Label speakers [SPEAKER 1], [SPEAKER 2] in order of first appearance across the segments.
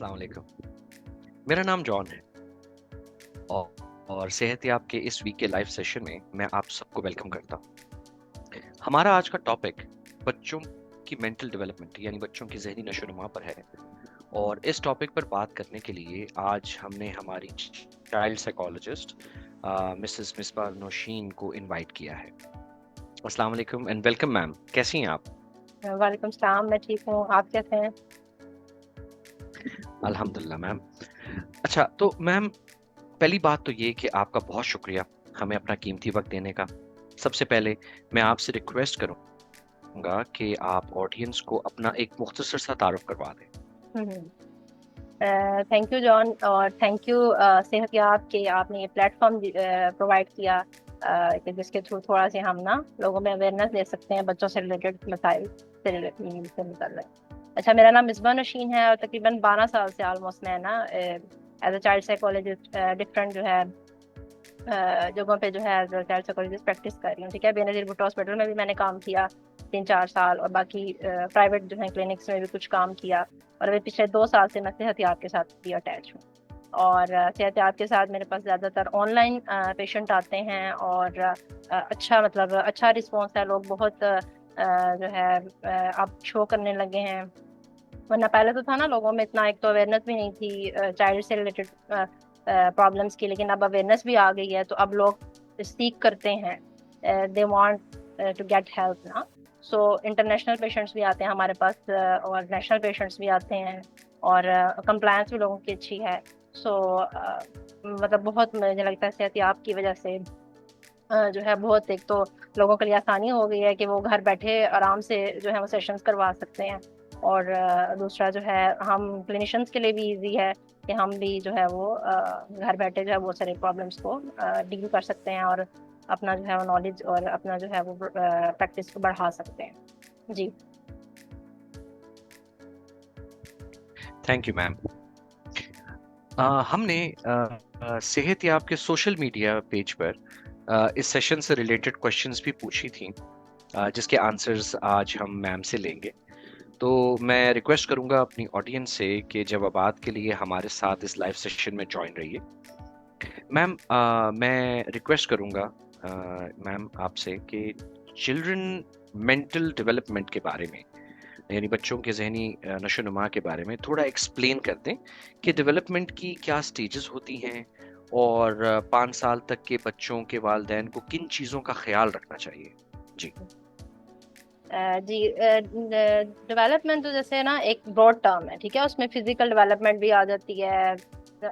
[SPEAKER 1] अस्सलाम वालेकुम। मेरा नाम जॉन है और सेहतयाब के इस वीक के लाइव सेशन में मैं आप सबको वेलकम करता हूँ। हमारा आज का टॉपिक बच्चों की मेंटल डेवलपमेंट यानी बच्चों की जहनी नशोनुमा पर है और इस टॉपिक पर बात करने के लिए आज हमने हमारी child psychologist Mrs Misba Naushin को इनवाइट किया है। अस्सलाम वालेकुम एंड वेलकम मैम, कैसी हैं आप?
[SPEAKER 2] वालेकुम सलाम। मैं ठीक हूँ, आप कैसे हैं?
[SPEAKER 1] अल्हम्दुलिल्लाह मैम। अच्छा तो मैम, पहली बात तो ये कि आपका बहुत शुक्रिया हमें अपना कीमती वक्त देने का। सबसे पहले मैं आपसे रिक्वेस्ट करूंगा कि आप ऑडियंस को अपना एक मुख्तसर सा तारुफ करवा दें।
[SPEAKER 2] थैंक यू जॉन, और थैंक यू सेहतयाब के आपने ये प्लेटफॉर्म प्रोवाइड किया कि जिसके थ्रू थोड़ा से हम ना लोगों में अवेयरनेस दे सकते हैं बच्चों से रिलेटेड मसाइल से मुतल्लिक। अच्छा, मेरा नाम मिसबा नशीन है और तकरीबन 12 साल से ऑलमोस्ट मैं ना as a child psychologist different जो है जगहों पे जो है as a child psychologist practice कर रही हूँ। ठीक है, बेनज़ीर भुट्टो हॉस्पिटल में भी मैंने काम किया 3-4 साल, और बाकी प्राइवेट जो है क्लिनिक्स में भी कुछ काम किया, और अभी पिछले 2 साल से मैं सेहतयाब के साथ भी अटैच हूँ। और सेहतयाब के साथ मेरे पास ज़्यादातर ऑनलाइन पेशेंट आते हैं, और अच्छा मतलब अच्छा रिस्पॉन्स है। लोग बहुत जो है अब शो करने लगे हैं, वरना पहले तो था ना लोगों में इतना, एक तो अवेयरनेस भी नहीं थी चाइल्ड से रिलेटेड प्रॉब्लम्स की, लेकिन अब अवेयरनेस भी आ गई है तो अब लोग सीख करते हैं, they want to get help ना। सो इंटरनेशनल पेशेंट्स भी आते हैं हमारे पास, और नेशनल पेशेंट्स भी आते हैं, और कंप्लायंस भी लोगों की अच्छी है। सो मतलब बहुत मुझे लगता है सेहतयाब की वजह से जो है बहुत, एक तो लोगों के लिए आसानी हो गई है कि वो घर बैठे आराम से जो है वो सेशंस करवा सकते हैं, और दूसरा जो है हम क्लिनिशियंस के लिए भी इजी है कि हम भी जो है वो घर बैठे जो है वो सारे प्रॉब्लम्स को डील कर सकते हैं, और अपना जो है वो नॉलेज और अपना जो है वो प्रैक्टिस को बढ़ा सकते हैं। जी।
[SPEAKER 1] Thank you ma'am. हमने सेहतयाब के सोशल मीडिया पेज पर इस सेशन से रिलेटेड क्वेश्चंस भी पूछी थी, जिसके आंसर्स आज हम मैम से लेंगे। तो मैं रिक्वेस्ट करूंगा अपनी ऑडियंस से कि जवाबात के लिए हमारे साथ इस लाइव सेशन में ज्वाइन रहिए। मैम, मैं रिक्वेस्ट करूंगा मैम आपसे कि चिल्ड्रन मेंटल डेवलपमेंट के बारे में, यानी बच्चों के जहनी नशोनुमा के बारे में थोड़ा एक्सप्लेन कर दें कि डेवलपमेंट की क्या स्टेजेस होती हैं और 5 साल तक के बच्चों के वालिदैन को किन चीज़ों का ख्याल रखना चाहिए। जी।
[SPEAKER 2] जी, डेवलपमेंट तो जैसे ना एक ब्रॉड टर्म है, ठीक है, उसमें फिजिकल डेवलपमेंट भी आ जाती है,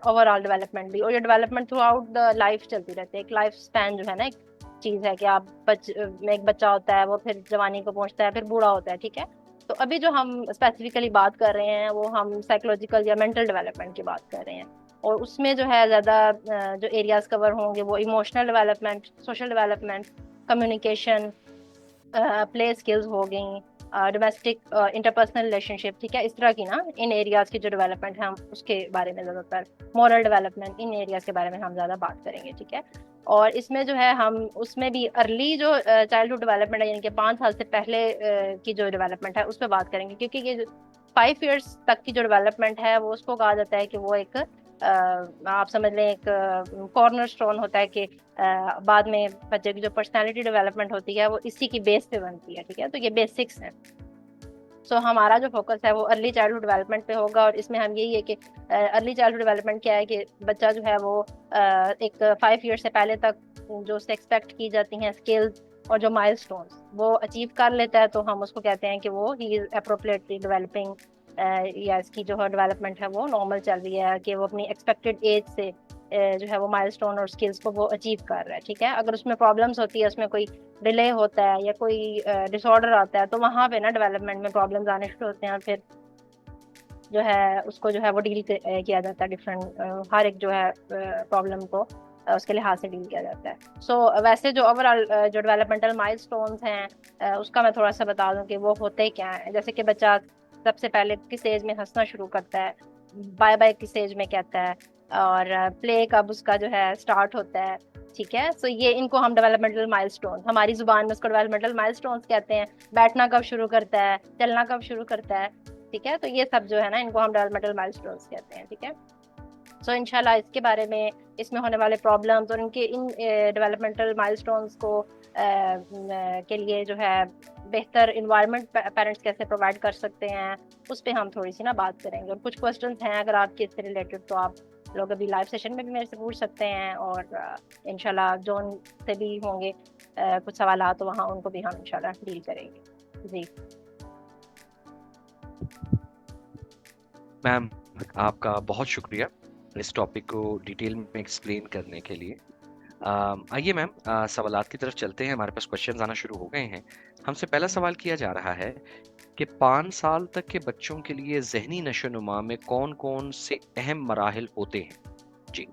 [SPEAKER 2] ओवरऑल डेवलपमेंट भी, और ये development through out the life चलती रहती है। एक लाइफ स्पैन जो है ना, एक चीज है कि आप में एक बच्चा होता है, वो फिर जवानी को पहुंचता है, फिर बूढ़ा होता है, ठीक है। तो अभी जो हम स्पेसिफिकली बात कर रहे हैं वो हम साइकोलॉजिकल या मेंटल डेवलपमेंट की बात कर रहे हैं, और उसमें जो है ज्यादा जो एरियाज कवर होंगे वो emotional development, social development, communication, play skills हो गई, डोमेस्टिक इंटरपर्सनल रिलेशनशिप, ठीक है, इस तरह की ना इन एरियाज की जो डेवलपमेंट है हम उसके बारे में ज़्यादातर, मॉरल डेवलपमेंट, इन एरियाज के बारे में हम ज़्यादा बात करेंगे, ठीक है। और इसमें जो है हम उसमें भी अर्ली जो चाइल्डहुड डेवलपमेंट है, यानी कि 5 साल से पहले की जो डेवलपमेंट है उस पर बात करेंगे, क्योंकि ये 5 ईयर्स तक की जो डेवलपमेंट है वो उसको कहा जाता है कि वो एक आप समझ लें एक कॉर्नर स्टोन होता है कि बाद में बच्चे की जो पर्सनालिटी डेवलपमेंट होती है वो इसी की बेस पे बनती है, ठीक है। तो ये बेसिक्स है। सो हमारा जो फोकस है वो अर्ली चाइल्डहुड डेवलपमेंट पे होगा, और इसमें हम यही है कि अर्ली चाइल्डहुड डेवलपमेंट क्या है कि बच्चा जो है वो एक 5 ईयर से पहले तक जो उससे एक्सपेक्ट की जाती हैं स्किल्स और जो माइलस्टोन्स वो अचीव कर लेता है, तो हम उसको कहते हैं कि वो ही इज अप्रोप्रिएटली डेवलपिंग, या इसकी जो डेवलपमेंट है वो नॉर्मल चल रही है, कि वो अपनी एक्सपेक्टेड एज से जो है वो माइलस्टोन और स्किल्स को वो अचीव कर रहा है, ठीक है। अगर उसमें प्रॉब्लम्स होती है, उसमें कोई डिले होता है या कोई डिसऑर्डर आता है, तो वहां पे ना डेवलपमेंट में प्रॉब्लम्स आने शुरू होते हैं, और फिर जो है उसको जो है वो डील किया जाता है डिफरेंट, हर एक जो है प्रॉब्लम को उसके लिहाज से डील किया जाता है। सो वैसे जो ओवरऑल जो डेवलपमेंटल माइलस्टोन्स हैं उसका मैं थोड़ा सा बता दूं कि वो होते क्या हैं। जैसे कि बच्चा सबसे पहले किस एज में हंसना शुरू करता है, बाय बाय किस एज में कहता है, और प्ले कब उसका जो है स्टार्ट होता है, ठीक है। सो ये इनको हम डेवलपमेंटल माइलस्टोन, हमारी जुबान में उसको डेवलपमेंटल माइलस्टोन्स कहते हैं। बैठना कब शुरू करता है, चलना कब शुरू करता है, ठीक है। तो ये सब जो है ना, इनको हम डेवलपमेंटल माइलस्टोन्स कहते हैं, ठीक है। सो इंशाल्लाह इसके बारे में, इसमें होने वाले प्रॉब्लम्स और इनके इन डेवलपमेंटल माइलस्टोन्स को के लिए जो है बेहतर इन्वायरमेंट पेरेंट्स कैसे प्रोवाइड कर सकते हैं, उस पर हम थोड़ी सी ना बात करेंगे। और कुछ क्वेश्चंस हैं अगर आपके इससे रिलेटेड, तो आप लोग अभी लाइव सेशन में भी मेरे से पूछ सकते हैं, और इंशाल्लाह जोन से भी होंगे कुछ सवाल, तो वहाँ उनको भी हम इंशाल्लाह डील करेंगे। जी
[SPEAKER 1] मैम, आपका बहुत शुक्रिया इस टॉपिक को डिटेल में एक्सप्लेन करने के लिए। आइए मैम, सवालात की तरफ चलते हैं। हमारे पास क्वेश्चंस आना शुरू हो गए हैं। हमसे पहला सवाल किया जा रहा है कि 5 साल तक के बच्चों के लिए ज़हनी नशो-नुमा में कौन-कौन से अहम मराहिल होते हैं? जी।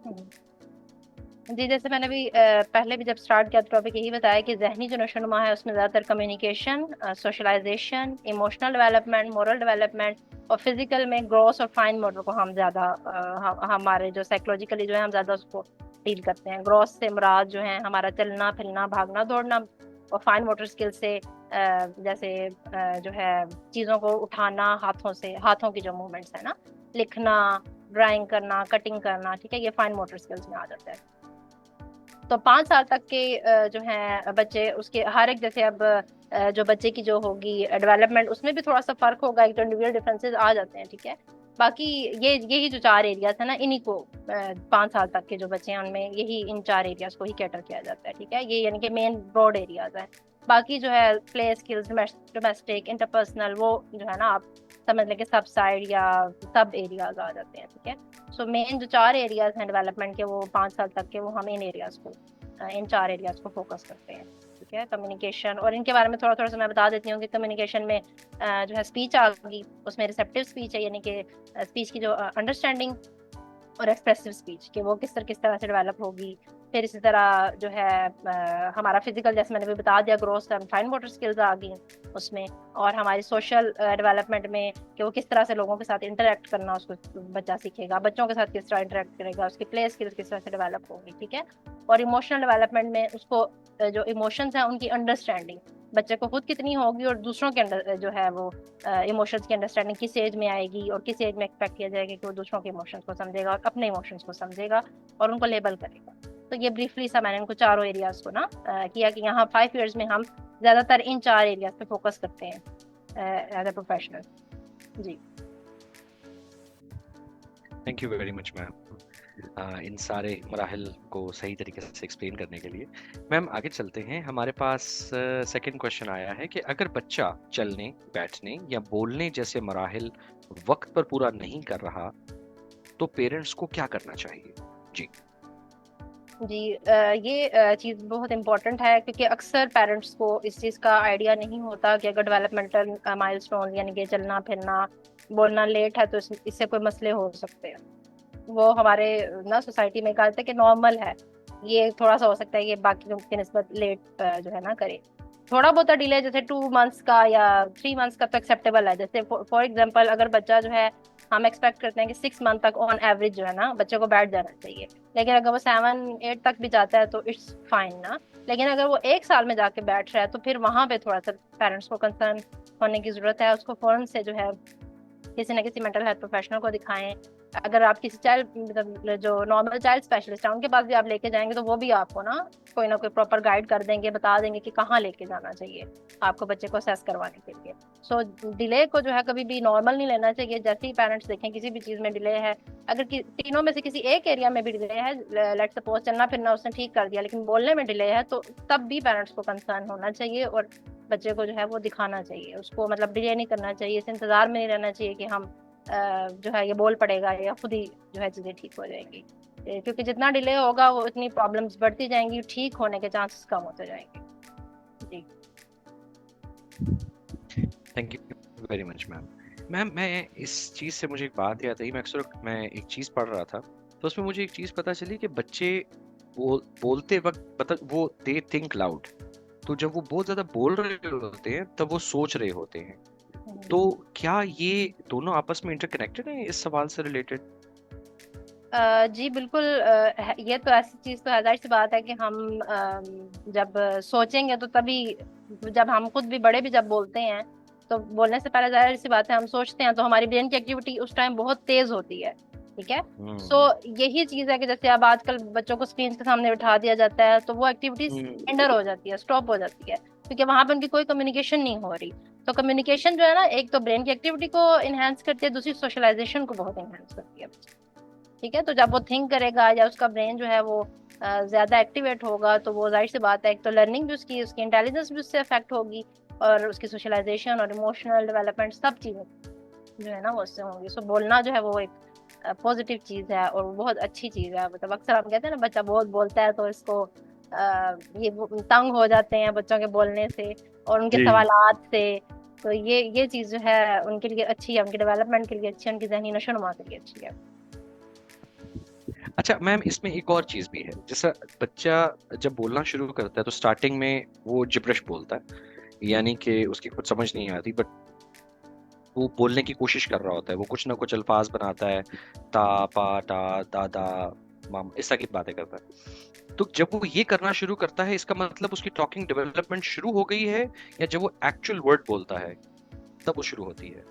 [SPEAKER 2] जी, जैसे मैंने भी पहले भी जब स्टार्ट किया तो टॉपिक यही बताया कि जहनी जो नशोनुमा है उसमें ज़्यादातर communication, socialisation, emotional development, moral development, और फिजिकल में ग्रॉस और फाइन मोटर को हम ज़्यादा हमारे जो साइकोलॉजिकली जो है हम ज़्यादा उसको डील करते हैं। ग्रॉस से मुराद जो है हमारा चलना फिरना, भागना दौड़ना, और फाइन मोटर स्किल से जैसे जो है चीज़ों को उठाना, हाथों से, हाथों की जो मूवमेंट्स है ना, लिखना, ड्राइंग करना, कटिंग करना, ठीक है, ये फाइन मोटर स्किल्स में आ जाता है। तो 5 साल तक के जो है बच्चे, उसके हर एक जैसे अब जो बच्चे की जो होगी डेवलपमेंट, उसमें भी थोड़ा सा फर्क होगा, एक तो इंडिविजुअल डिफरेंसेस आ जाते हैं, ठीक है। बाकी ये यही जो 4 एरियाज है ना, इन्हीं को 5 साल तक के जो बच्चे हैं उनमें यही इन 4 एरियाज को ही कैटर किया जाता है, ठीक है। ये यानी कि मेन ब्रॉड एरियाज है। बाकी जो है प्ले स्किल्स, डोमेस्टिक, इंटरपर्सनल, वो जो है ना आप समझ लें कि सब साइड या सब एरियाज आ जाते हैं, ठीक है। सो मेन जो 4 एरियाज हैं डेवलपमेंट के, वो 5 साल तक के, वो हम इन एरियाज को, इन 4 एरियाज को फोकस करते हैं, ठीक है। कम्युनिकेशन, और इनके बारे में थोड़ा थोड़ा सा मैं बता देती हूँ कि कम्युनिकेशन में जो है स्पीच आ गई, उसमें रिसेप्टिव स्पीच है, यानी कि स्पीच की जो अंडरस्टैंडिंग और एक्सप्रेसिव स्पीच कि वो किस तरह से डेवलप होगी। फिर इसी तरह जो है हमारा फिजिकल, जैसे मैंने भी बता दिया, growth and fine motor skills आ गई उसमें। और हमारी सोशल डेवलपमेंट में कि वो किस तरह से लोगों के साथ इंटरेक्ट करना उसको बच्चा सीखेगा, बच्चों के साथ किस तरह इंटरेक्ट करेगा, उसकी प्ले स्किल्स किस तरह से डेवलप होगी, ठीक है। और इमोशनल डेवलपमेंट में उसको जो इमोशंस हैं उनकी अंडरस्टैंडिंग बच्चे को खुद कितनी होगी, और दूसरों के अंदर जो है वो इमोशंस की अंडरस्टैंडिंग किस एज में आएगी, और किस एज में एक्सपेक्ट किया जाएगा कि वो दूसरों के इमोशंस को समझेगा और अपने इमोशंस को समझेगा और उनको लेबल करेगा। तो ये ब्रीफली सा मैंने इनको चारों एरियाज को ना किया कि यहाँ 5 years में हम ज्यादातर इन 4 एरियाज पे फोकस करते हैं एज ए प्रोफेशनल। जी
[SPEAKER 1] thank you very much ma'am, इन सारे मराहिल को सही तरीके से एक्सप्लेन करने के लिए। मैम, आगे चलते हैं। हमारे पास सेकंड क्वेश्चन आया है कि अगर बच्चा चलने, बैठने या बोलने जैसे मराहिल वक्त पर पूरा नहीं कर रहा, तो पेरेंट्स को क्या करना चाहिए? जी।
[SPEAKER 2] जी ये चीज़ बहुत इम्पोर्टेंट है, क्योंकि अक्सर पेरेंट्स को इस चीज़ का आइडिया नहीं होता कि अगर डेवलपमेंटल माइलस्टोन यानी कि चलना फिरना बोलना लेट है तो इससे कोई मसले हो सकते हैं। वो हमारे ना सोसाइटी में कहते हैं कि नॉर्मल है, ये थोड़ा सा हो सकता है कि बाकी की निस्बत लेट जो है ना करे। थोड़ा बहुत डिले जैसे 2 months का या 3 months का तो एक्सेप्टेबल है। जैसे फॉर एग्जांपल अगर बच्चा जो है, हम एक्सपेक्ट करते हैं कि 6 month तक ऑन एवरेज जो है ना बच्चे को बैठ जाना चाहिए, लेकिन अगर वो 7-8 तक भी जाता है तो इट्स फाइन ना। लेकिन अगर वो 1 साल में जाके बैठ रहा है तो फिर वहां पे थोड़ा सा पेरेंट्स को कंसर्न होने की जरूरत है। उसको फौरन से जो है किसी न किसी मेंटल हेल्थ प्रोफेशनल को दिखाएं। अगर आप किसी चाइल्ड, मतलब जो नॉर्मल चाइल्ड स्पेशलिस्ट है उनके पास भी आप लेके जाएंगे तो वो भी आपको ना कोई प्रॉपर गाइड कर देंगे, बता देंगे कि कहाँ लेके जाना चाहिए आपको बच्चे को असेस करवाने के लिए। सो डिले को जो है कभी भी नॉर्मल नहीं लेना चाहिए। जैसे ही पेरेंट्स देखें किसी भी चीज में डिले है, अगर तीनों में से किसी एक एरिया में भी डिले है, लेट सपोज चलना फिरना उसने ठीक कर दिया लेकिन बोलने में डिले है, तो तब भी पेरेंट्स को कंसर्न होना चाहिए और बच्चे को जो है वो दिखाना चाहिए। उसको मतलब डिले नहीं करना चाहिए, इस इंतजार में नहीं रहना चाहिए कि हम जो है ये बोल पड़ेगा या खुद ही जो है चीजें ठीक हो जाएंगी। क्योंकि जितना डिले होगा वो उतनी प्रॉब्लम्स बढ़ती जाएंगी, ठीक होने के चांसेस कम होते जाएंगे। जी
[SPEAKER 1] thank you very much ma'am. Ma'am, मैं इस चीज़ से मुझे एक बात याद आई। मैं एक चीज़ पढ़ रहा था, तो उसमें मुझे एक चीज़ पता चली कि बच्चे बोलते वक्त मतलब वो दे थिंक लाउड। तो जब वो बहुत ज़्यादा बोल रहे होते हैं तब वो सोच रहे होते हैं। तो क्या ये दोनों आपस में इंटरकनेक्टेड हैं इस सवाल से रिलेटेड?
[SPEAKER 2] जी बिल्कुल। ये तो ऐसी चीज तो है, जाहिर सी बात है कि हम जब सोचेंगे तो तभी, जब हम खुद भी बड़े भी जब बोलते हैं तो बोलने से पहले जाहिर सी बात है हम सोचते हैं, तो हमारी ब्रेन की एक्टिविटी उस टाइम बहुत तेज होती है, ठीक है। सो यही चीज है कि जैसे अब आजकल बच्चों को स्क्रीन के सामने बिठा दिया जाता है, तो वो एक्टिविटी एंडर हो जाती है, स्टॉप हो जाती है, क्योंकि वहां पे उनकी कोई कम्युनिकेशन नहीं हो रही। तो कम्युनिकेशन जो है ना, एक तो ब्रेन की एक्टिविटी को इनहेंस करती है, दूसरी सोशलाइजेशन को बहुत इनहेंस करती है, ठीक है। तो जब वो थिंक करेगा या उसका ब्रेन जो है वो ज्यादा एक्टिवेट होगा, तो वो जाहिर सी बात है, एक तो लर्निंग भी उसकी उसकी इंटेलिजेंस भी उससे अफेक्ट होगी, और उसकी सोशलाइजेशन और इमोशनल डेवलपमेंट सब चीजें जो है ना वो उससे होंगी। सो बोलना जो है वो एक पॉजिटिव चीज है और वो बहुत अच्छी चीज है। मतलब अक्सर हम कहते हैं ना, बच्चा बहुत बोलता है तो इसको तंग हो जाते हैं बच्चों के बोलने से और उनके
[SPEAKER 1] जी।
[SPEAKER 2] सवालात से। तो ये चीज जो है उनके लिए अच्छी है, उनके डेवलपमेंट के लिए अच्छी है, उनकी जहनी नशोनुमा के लिए अच्छी है।
[SPEAKER 1] अच्छा मैम, इसमें एक और चीज भी है, जैसा बच्चा जब बोलना शुरू करता है तो स्टार्टिंग में वो जिब्रिश बोलता है, यानी कि उसकी कुछ समझ नहीं आती, बट वो बोलने की कोशिश कर रहा होता है, वो कुछ ना कुछ अल्फाज बनाता है, ता पा टा दादा माम, इस तरह की बातें करता है। तो जब वो ये करना शुरू करता है, इसका मतलब उसकी टॉकिंग डेवलपमेंट शुरू हो गई है, या जब वो एक्चुअल वर्ड बोलता है तब वो शुरू होती है?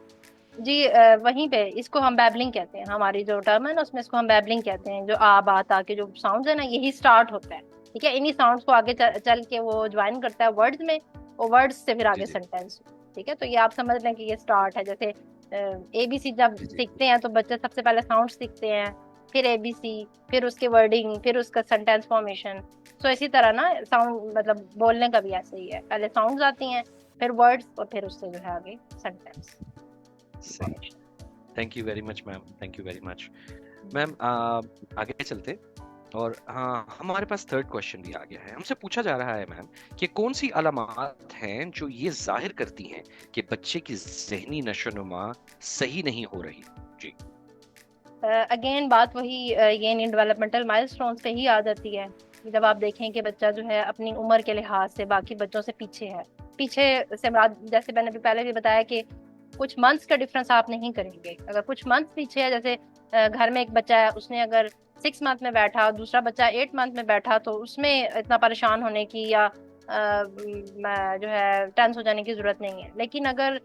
[SPEAKER 2] जी वहीं पे इसको हम बैबलिंग कहते हैं, हमारी जो टर्म है ना उसमें इसको हम बैबलिंग कहते हैं। जो आ बात आके जो साउंड है ना, यही स्टार्ट होता है, ठीक है। इन्हीं साउंड्स को आगे चल के वो ज्वाइन करता है वर्ड्स में, और वर्ड्स से फिर
[SPEAKER 1] जी
[SPEAKER 2] आगे
[SPEAKER 1] जी
[SPEAKER 2] सेंटेंस, ठीक है। तो ये आप समझ लें कि ये स्टार्ट है। जैसे ABC जब
[SPEAKER 1] जी जी।
[SPEAKER 2] सीखते हैं तो बच्चे सबसे पहले साउंड सीखते हैं, फिर ABC, फिर उसके वर्डिंग, फिर उसका सेंटेंस फॉर्मेशन। तो इसी तरह ना साउंड मतलब बोलने का भी ऐसे ही है, पहले साउंड्स आती हैं, फिर वर्ड्स, और फिर उससे जो है आगे सेंटेंस
[SPEAKER 1] सही।
[SPEAKER 2] Formation.
[SPEAKER 1] Thank you very much ma'am, thank you very much. Ma'am आगे चलते, और हाँ, हमारे पास थर्ड क्वेश्चन भी आ गया है। हमसे पूछा जा रहा है मैम कि कौन सी अलामात हैं जो ये जाहिर करती हैं कि बच्चे की जहनी नशोनुमा सही नहीं हो रही? जी।
[SPEAKER 2] अगेन बात वही ये इन डेवलपमेंटल माइलस्टोन्स पे ही आ जाती है कि जब आप देखें कि बच्चा जो है अपनी उम्र के लिहाज से बाकी बच्चों से पीछे है। पीछे से जैसे मैंने भी पहले भी बताया कि कुछ मंथ्स का डिफरेंस आप नहीं करेंगे। अगर कुछ मंथ्स पीछे है, जैसे घर में एक बच्चा है, उसने अगर 6 मंथ में बैठा, दूसरा बच्चा 8 मंथ में बैठा, तो उसमें इतना परेशान होने की या जो है टेंस हो जाने की जरूरत नहीं है। लेकिन अगर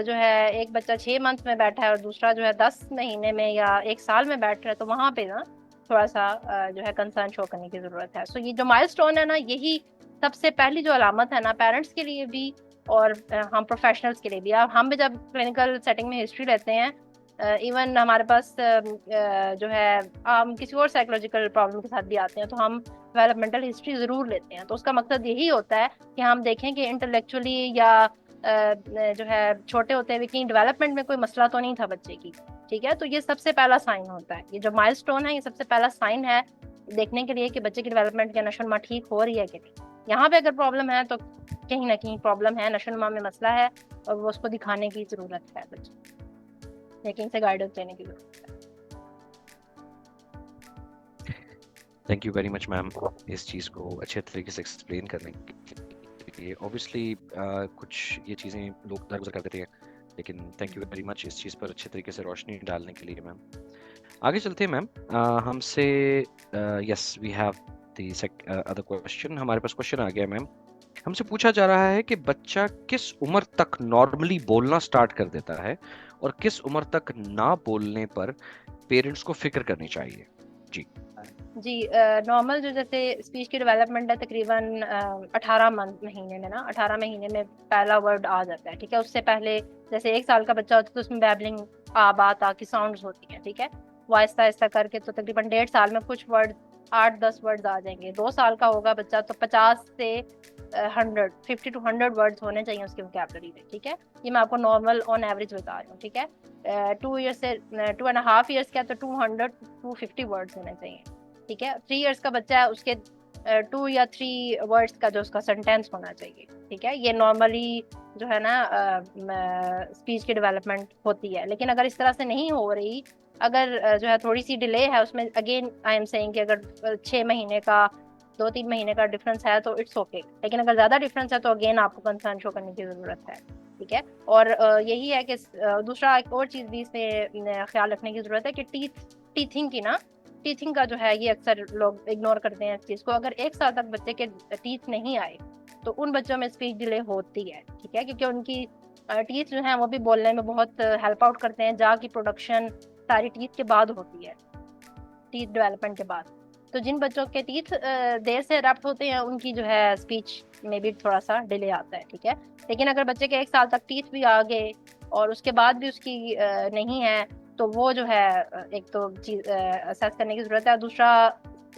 [SPEAKER 2] जो है एक बच्चा 6 मंथ में बैठा है और दूसरा जो है 10 महीने में या 1 साल में बैठ रहा है, तो वहां पे ना थोड़ा सा जो है कंसर्न शो करने की जरूरत है। सो ये जो माइलस्टोन है ना, यही सबसे पहली जो अलामत है ना, पेरेंट्स के लिए भी और हम प्रोफेशनल्स के लिए भी। अब हम भी जब क्लिनिकल सेटिंग में हिस्ट्री लेते हैं, इवन हमारे पास जो है हम किसी और साइकोलॉजिकल प्रॉब्लम के साथ भी आते हैं, तो हम डेवलपमेंटल हिस्ट्री जरूर लेते हैं। तो उसका मकसद यही होता है कि हम देखें कि इंटेलेक्चुअली या जो है छोटे होते हुए कहीं डेवलपमेंट में कोई मसला तो नहीं था बच्चे की, ठीक है। तो ये सबसे पहला साइन होता है, ये जो माइलस्टोन है ये सबसे पहला साइन है देखने के लिए कि बच्चे की डेवलपमेंट की नशोनुमा ठीक हो रही है कि नहीं। यहाँ पे अगर प्रॉब्लम है तो कहीं ना कहीं प्रॉब्लम है, नशोनुमा में मसला है, और वो उसको दिखाने की जरूरत है, बच्चे लेकिन से गाइडेंस लेने की जरूरत है।
[SPEAKER 1] Thank you very much ma'am, इस चीज को अच्छे तरीके से एक्सप्लेन करने के लिए। ऑब्वियसली कुछ ये चीजें लोग दरगुजर कर देते हैं, लेकिन थैंक यू वेरी मच इस चीज पर अच्छे तरीके से रोशनी डालने के लिए मैम। आगे चलते हैं मैम। हमसे yes we have the other question. हमारे पास क्वेश्चन आ गया मैम। हमसे पूछा जा रहा है कि बच्चा किस उम्र तक नॉर्मली बोलना स्टार्ट कर देता है, और किस उम्र तक ना बोलने पर पेरेंट्स को फिक्र करनी चाहिए? जी।
[SPEAKER 2] जी नॉर्मल जो जैसे स्पीच की डेवलपमेंट है तकरीबन 18 महीने में ना, 18 महीने में पहला वर्ड आ जाता है, ठीक है। उससे पहले जैसे 1 साल का बच्चा होता है तो उसमें बैबलिंग आ बात आ की साउंड्स होती हैं, ठीक है। वो आहिस्ता आहिस्ता करके तो तकरीबन 1.5 साल में कुछ वर्ड 8-10 वर्ड्स आ जाएंगे। 2 साल का होगा बच्चा तो 50 से 50 to 100 वर्ड्स होने चाहिए उसकी वोकैबलरी में, ठीक है। ये मैं आपको नॉर्मल ऑन एवरेज बता रही हूँ, ठीक है। 2 ईयर्स से 2.5 ईयर्स का तो 200 to 250 वर्ड्स होने चाहिए, ठीक है। 3 ईयर्स का बच्चा है, उसके 2 या 3 वर्ड्स का जो उसका सेंटेंस होना चाहिए, ठीक है। ये नॉर्मली जो है ना स्पीच की डेवलपमेंट होती है। लेकिन अगर इस तरह से नहीं हो रही, अगर जो है थोड़ी सी डिले है उसमें, अगेन आई एम सेइंग कि अगर 6 महीने का 2-3 महीने का डिफरेंस है तो इट्स ओके। लेकिन अगर ज्यादा डिफरेंस है तो अगेन आपको कंसर्न शो करने की जरूरत है, ठीक है। और यही है कि दूसरा एक और चीज भी इसमें ख्याल रखने की जरूरत है कि टीथिंग की ना, टीथिंग का जो है ये अक्सर लोग इग्नोर करते हैं इस चीज को। अगर 1 साल तक बच्चे के टीथ नहीं आए तो उन बच्चों में स्पीच डिले होती है, ठीक है, क्योंकि उनकी टीथ जो है वो भी बोलने में बहुत हेल्प आउट करते हैं। जा की प्रोडक्शन सारी टीथ के बाद होती है, टीथ डेवलपमेंट के बाद। तो जिन बच्चों के टीथ देर से अडॉप्ट होते हैं उनकी जो है स्पीच में भी थोड़ा सा डिले आता है, ठीक है। लेकिन अगर बच्चे के 1 साल तक टीथ भी आ गए और उसके बाद भी उसकी नहीं है, तो वो जो है एक तो चीज असेस करने की जरूरत है। दूसरा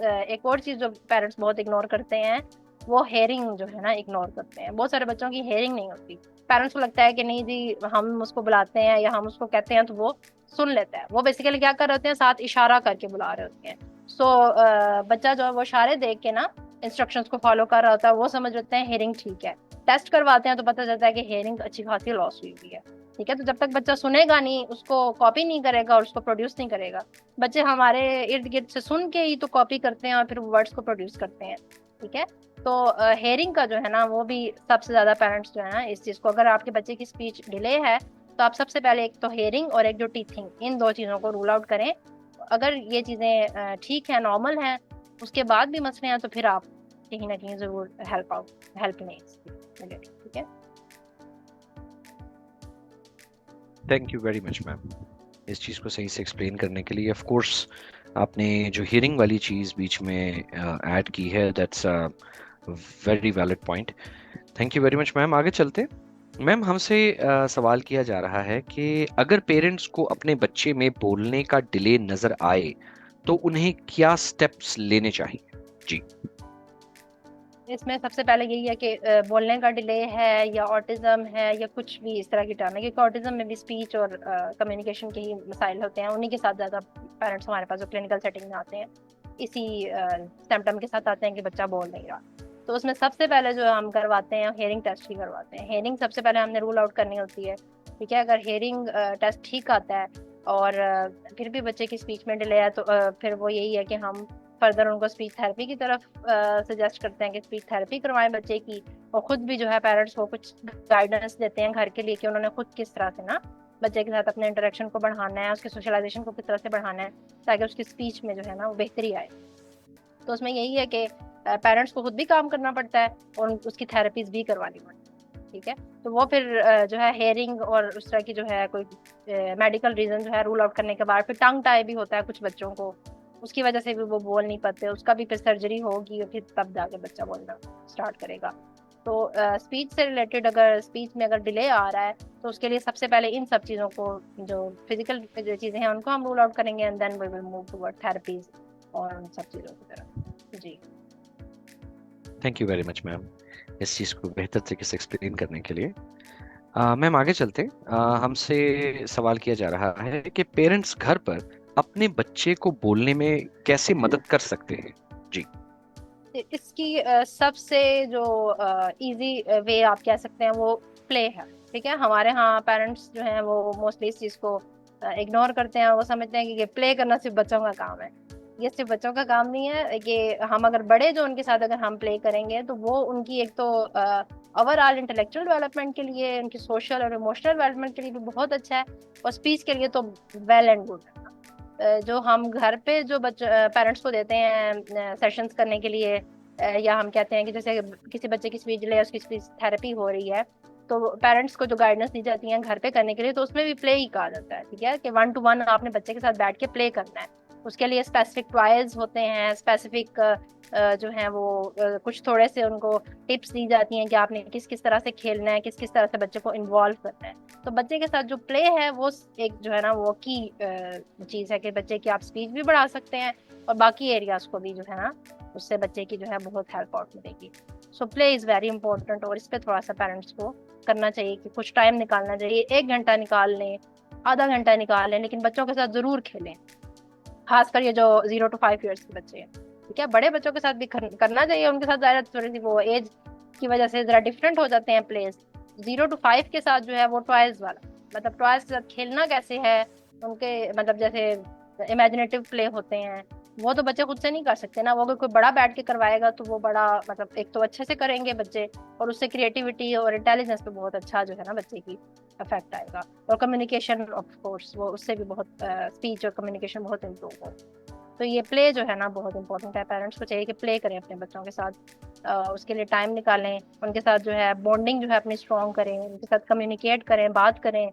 [SPEAKER 2] एक और चीज जो पेरेंट्स बहुत इग्नोर करते हैं, वो हेयरिंग जो है ना इग्नोर करते हैं। बहुत सारे बच्चों की हेयरिंग नहीं होती। पेरेंट्स को लगता है कि नहीं जी, हम उसको बुलाते हैं या हम उसको कहते हैं तो वो सुन लेता है। वो बेसिकली क्या कर रहे होते हैं, साथ इशारा करके बुला रहे होते हैं। सो बच्चा जो है वो इशारे देख के ना इंस्ट्रक्शंस को फॉलो कर रहा होता है, वो समझ लेते हैं हेयरिंग ठीक है। टेस्ट करवाते हैं तो पता चलता है कि हेयरिंग अच्छी खासी लॉस हुई हुई है, ठीक है। तो जब तक बच्चा सुनेगा नहीं, उसको कॉपी नहीं करेगा और उसको प्रोड्यूस नहीं करेगा। बच्चे हमारे इर्द गिर्द से सुन के ही तो कॉपी करते हैं और फिर वर्ड्स को प्रोड्यूस करते हैं, ठीक है। तो हेयरिंग का जो है ना वो भी सबसे ज्यादा पेरेंट्स जो है ना इस चीज को, अगर आपके बच्चे की स्पीच डिले है तो आप सबसे पहले एक तो हेयरिंग और एक जो टीथिंग, इन 2 चीजों को रूल आउट करें। अगर ये चीजें ठीक है, नॉर्मल है, उसके बाद भी मसले हैं, तो फिर आप कहीं ना कहीं जरूर हेल्प लें इसकी related, ठीक है।
[SPEAKER 1] Thank you very much ma'am इस चीज़ को सही से एक्सप्लेन करने के लिए। ऑफ कोर्स आपने जो हियरिंग वाली चीज़ बीच में ऐड की है, that's very valid point. Thank you very much ma'am. आगे चलते। मैम हमसे सवाल किया जा रहा है कि अगर पेरेंट्स को अपने बच्चे में बोलने का डिले नजर आए तो उन्हें क्या स्टेप्स लेने चाहिए? जी।
[SPEAKER 2] इसमें सबसे पहले यही है कि बोलने का डिले है या ऑटिज्म है या कुछ भी इस तरह की टर्म है, क्योंकि ऑटिज्म में भी स्पीच और कम्युनिकेशन के ही मसाइल होते हैं। उन्हीं के साथ ज़्यादा पेरेंट्स हमारे पास जो क्लिनिकल सेटिंग में आते हैं इसी सिम्टम के साथ आते हैं कि बच्चा बोल नहीं रहा। तो उसमें सबसे पहले जो हम करवाते हैं हेयरिंग टेस्ट ही करवाते हैं। हेयरिंग सबसे पहले हमने रूल आउट करनी होती है, ठीक है। अगर हेयरिंग टेस्ट ठीक आता है और फिर भी बच्चे की स्पीच में डिले है, तो फिर वो यही है कि हम फर्दर उनको स्पीच थेरेपी की तरफ सजेस्ट करते हैं कि स्पीच थेरेपी करवाएं बच्चे की। और खुद भी जो है पेरेंट्स को कुछ गाइडेंस देते हैं घर के लिए कि उन्होंने खुद किस तरह से ना बच्चे के साथ अपने इंटरेक्शन को बढ़ाना है, उसके सोशलाइजेशन को किस तरह से बढ़ाना है ताकि उसकी स्पीच में जो है ना वो बेहतरी आए। तो उसमें यही है कि पेरेंट्स को खुद भी काम करना पड़ता है और उसकी थेरेपीज भी करवानी पड़ती है, ठीक है। तो वो फिर जो है हेयरिंग और उस तरह की जो है कोई मेडिकल रीजन जो है रूल आउट करने के बाद फिर टंग टाई भी होता है कुछ बच्चों को, उसकी वजह से भी वो बोल नहीं पाते, उसका भी फिर सर्जरी होगी और फिर तब जाके बच्चा बोलना स्टार्ट करेगा। तो स्पीच से रिलेटेड अगर स्पीच में अगर डिले आ रहा है तो उसके लिए सबसे पहले इन सब चीज़ों को, जो फिजिकल जो चीज़ें हैं उनको हम रूल आउट करेंगे and then we will move toward therapies और उन सब चीज़ों की तरफ। जी।
[SPEAKER 1] Thank you very much ma'am इस चीज़ को बेहतर तरीके से एक्सप्लेन करने के लिए। मैम आगे चलते। हमसे सवाल किया जा रहा है कि पेरेंट्स घर पर अपने बच्चे को बोलने में कैसे मदद कर सकते हैं? जी।
[SPEAKER 2] इसकी सबसे जो इजी वे आप कह सकते हैं वो प्ले है, ठीक है। हमारे यहाँ पेरेंट्स जो हैं वो मोस्टली इस चीज़ को इग्नोर करते हैं। वो समझते हैं कि ये प्ले करना सिर्फ बच्चों का काम है। ये सिर्फ बच्चों का काम नहीं है, ये हम अगर बड़े जो उनके साथ अगर हम प्ले करेंगे तो वो उनकी एक तो ओवरऑल इंटेलेक्चुअल डेवलपमेंट के लिए, उनकी सोशल और इमोशनल डेवलपमेंट के लिए भी बहुत अच्छा है और स्पीच के लिए तो वेल एंड गुड है। जो हम घर पे जो पेरेंट्स को देते हैं सेशंस करने के लिए, या हम कहते हैं कि जैसे किसी बच्चे की स्पीच डिले है, उसकी स्पीच थेरेपी हो रही है, तो पेरेंट्स को जो गाइडेंस दी जाती है घर पे करने के लिए, तो उसमें भी प्ले ही कहा जाता है, ठीक है। कि 1 to 1 आपने बच्चे के साथ बैठ के प्ले करना है। उसके लिए स्पेसिफिक टॉयज होते हैं, स्पेसिफिक जो है वो कुछ थोड़े से उनको टिप्स दी जाती हैं कि आपने किस किस तरह से खेलना है, किस किस तरह से बच्चे को इन्वॉल्व करना है। तो बच्चे के साथ जो प्ले है वो एक जो है ना वो की चीज़ है कि बच्चे की आप स्पीच भी बढ़ा सकते हैं और बाकी एरियाज को भी जो है ना उससे बच्चे की जो है बहुत हेल्प आउट मिलेगी। So play is very important और इस पर थोड़ा सा पेरेंट्स को करना चाहिए कि कुछ टाइम निकालना चाहिए। 1 घंटा निकाल लें, आधा घंटा निकाल लें, लेकिन बच्चों के साथ जरूर खेलें, खासकर ये जो 0 to 5 years के बच्चे हैं, ठीक है। बड़े बच्चों के साथ भी करना चाहिए, उनके साथ ज़्यादा थोड़ी सी वो एज की वजह से ज़रा डिफरेंट हो जाते हैं प्लेस। 0 to 5 के साथ जो है वो टॉयज वाला, मतलब टॉयज के साथ खेलना कैसे है, उनके मतलब जैसे इमेजिनेटिव प्ले होते हैं, वो तो बच्चे खुद से नहीं कर सकते ना। वो अगर कोई बड़ा बैठ के करवाएगा तो वो बड़ा मतलब एक तो अच्छे से करेंगे बच्चे और उससे क्रिएटिविटी और इंटेलिजेंस पे बहुत अच्छा जो है ना बच्चे की इफेक्ट आएगा। और कम्युनिकेशन ऑफ कोर्स वो उससे भी बहुत स्पीच और कम्युनिकेशन बहुत इम्प्रूव हो। तो ये प्ले जो है ना बहुत इंपॉर्टेंट है। पेरेंट्स को चाहिए कि प्ले करें अपने बच्चों के साथ, उसके लिए टाइम निकालें, उनके साथ जो है बॉन्डिंग जो है अपनी स्ट्रॉन्ग करें, उनके साथ कम्युनिकेट करें, बात करें।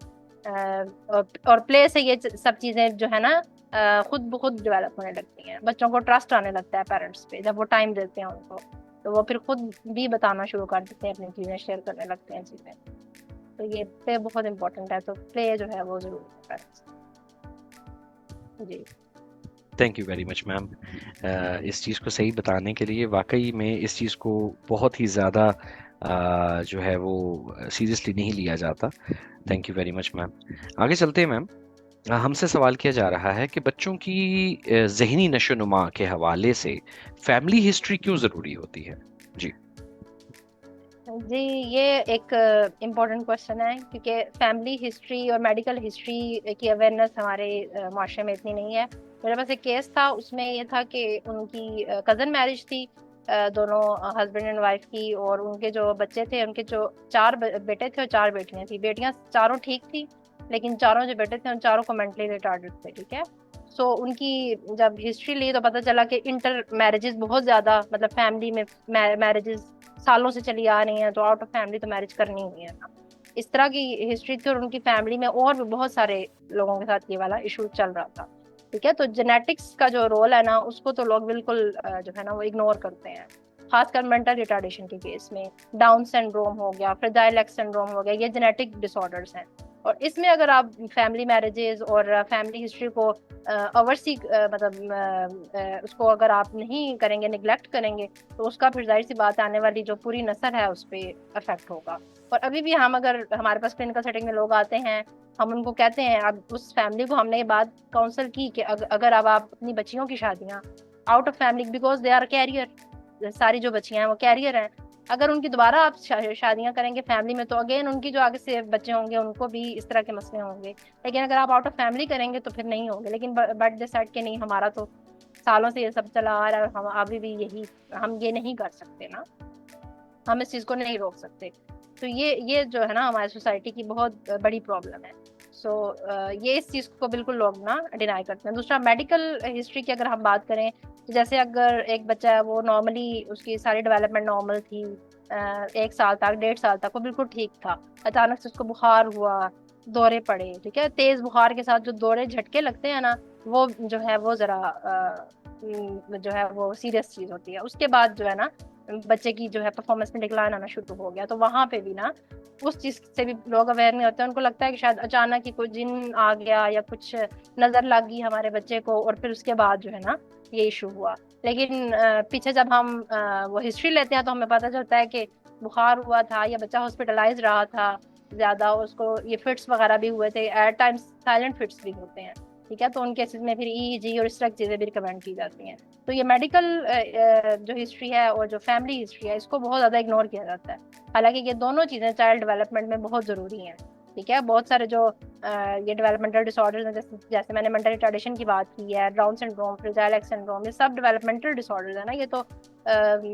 [SPEAKER 2] और प्ले से ये सब चीजें जो है ना खुद ब खुद डेवलप होने लगती हैं। बच्चों को ट्रस्ट आने लगता है पेरेंट्स पे जब वो टाइम देते हैं उनको, तो वो फिर खुद भी बताना शुरू कर देते हैं, अपनी चीजें शेयर करने लगते हैं चीजें। तो ये प्ले बहुत इंपॉर्टेंट है, तो प्ले जो है वो जरूरी है पेरेंट्स। जी।
[SPEAKER 1] Thank you very much ma'am, इस चीज़ को सही बताने के लिए। वाकई में इस चीज़ को बहुत ही ज़्यादा जो है वो सीरियसली नहीं लिया जाता। Thank you very much ma'am. आगे चलते हैं मैम। हमसे सवाल किया जा रहा है कि बच्चों की ज़हनी नशोनुमा के हवाले से फैमिली हिस्ट्री क्यों ज़रूरी होती है? जी।
[SPEAKER 2] जी, ये एक इम्पोर्टेंट क्वेश्चन है, क्योंकि फैमिली हिस्ट्री और मेडिकल हिस्ट्री की अवेयरनेस हमारे माशरे में इतनी नहीं है। मेरे पास एक केस था, उसमें ये था कि उनकी कज़न मैरिज थी, दोनों हस्बैंड एंड वाइफ की, और उनके जो बच्चे थे, उनके जो 4 बेटे थे और 4 बेटियां थी। बेटियां चारों ठीक थी, लेकिन चारों जो बेटे थे उन चारों को मेंटली रिटार्डेड थे। ठीक है। सो उनकी जब हिस्ट्री ली तो पता चला कि इंटर मैरिजेस बहुत ज्यादा, मतलब फैमिली में मैरिजेस सालों से चली आ रही हैं, तो आउट ऑफ फैमिली तो मैरिज करनी ही है ना। इस तरह की हिस्ट्री थी, और उनकी फैमिली में और भी बहुत सारे लोगों के साथ ये वाला इशू चल रहा था। ठीक है। तो जेनेटिक्स का जो रोल है ना, उसको तो लोग बिल्कुल जो है ना वो इग्नोर करते हैं, खासकर मेंटल रिटार्डेशन के केस में। डाउन सिंड्रोम हो गया, फ्रेजाइल एक्स सिंड्रोम हो गया, ये जेनेटिक डिसऑर्डर्स हैं। और इसमें अगर आप फैमिली मैरिजेस और फैमिली हिस्ट्री को ओवरसी मतलब उसको अगर आप नहीं करेंगे, निग्लेक्ट करेंगे, तो उसका फिर जाहिर सी बात है आने वाली जो पूरी नस्ल है उस पर अफेक्ट होगा। और अभी भी हम, अगर हमारे पास क्लिनिकल सेटिंग में लोग आते हैं, हम उनको कहते हैं, अब उस फैमिली को हमने ये बात काउंसल की कि अगर अब आप अपनी बच्चियों की शादियां out of family, because they are career, सारी जो बच्चियां हैं वो कैरियर हैं, अगर उनकी दोबारा आप शादियां करेंगे फैमिली में, तो अगेन उनकी जो आगे से बच्चे होंगे उनको भी इस तरह के मसले होंगे। लेकिन अगर आप आउट ऑफ फैमिली करेंगे तो फिर नहीं होंगे। लेकिन बट दे सेड के नहीं, हमारा तो सालों से ये सब चला आ रहा है, हम अभी भी यही, हम ये नहीं कर सकते ना, हम इस चीज को नहीं रोक सकते। तो ये जो है ना हमारी सोसाइटी की बहुत बड़ी प्रॉब्लम है। सो ये इस चीज को बिल्कुल लोग ना डिनाई करते हैं। दूसरा, मेडिकल हिस्ट्री की अगर हम बात करें, तो जैसे अगर एक बच्चा है वो नॉर्मली, उसकी सारी डेवलपमेंट नॉर्मल थी, 1 साल तक, 1.5 साल तक वो बिल्कुल ठीक था, अचानक से उसको बुखार हुआ, दौरे पड़े। ठीक है। तेज बुखार के साथ जो दौरे झटके लगते हैं ना, वो जो है वो जरा जो है वो सीरियस चीज होती है। उसके बाद जो है ना बच्चे की जो है परफॉर्मेंस में डिक्लाइन आना शुरू हो गया, तो वहां पे भी ना उस चीज से भी लोग अवेयर नहीं होते। उनको लगता है कि शायद अचानक ही कोई जिन आ गया या कुछ नजर लग गई हमारे बच्चे को, और फिर उसके बाद जो है ना ये इशू हुआ। लेकिन पीछे जब हम वो हिस्ट्री लेते हैं तो हमें पता चलता है कि बुखार हुआ था या बच्चा हॉस्पिटलाइज रहा था ज्यादा, उसको ये फिट्स वगैरह भी हुए थे, एट टाइम्स साइलेंट फिट्स भी होते हैं। ठीक है। तो उन केसेस में फिर ईईजी और इस तरह की चीजें भी रिकमेंड की जाती हैं। तो ये मेडिकल जो हिस्ट्री है और जो फैमिली हिस्ट्री है, इसको बहुत ज्यादा इग्नोर किया जाता है। हालांकि ये दोनों चीजें चाइल्ड डेवलपमेंट में बहुत जरूरी हैं। ठीक है। बहुत सारे जो ये डेवलपमेंटल डिसऑर्डर्स हैं, जैसे जैसे मैंने मेंटल रिटार्डेशन की बात की है, down syndrome, fragile x syndrome, ये सब डेवलपमेंटल डिसऑर्डर्स है ना, ये तो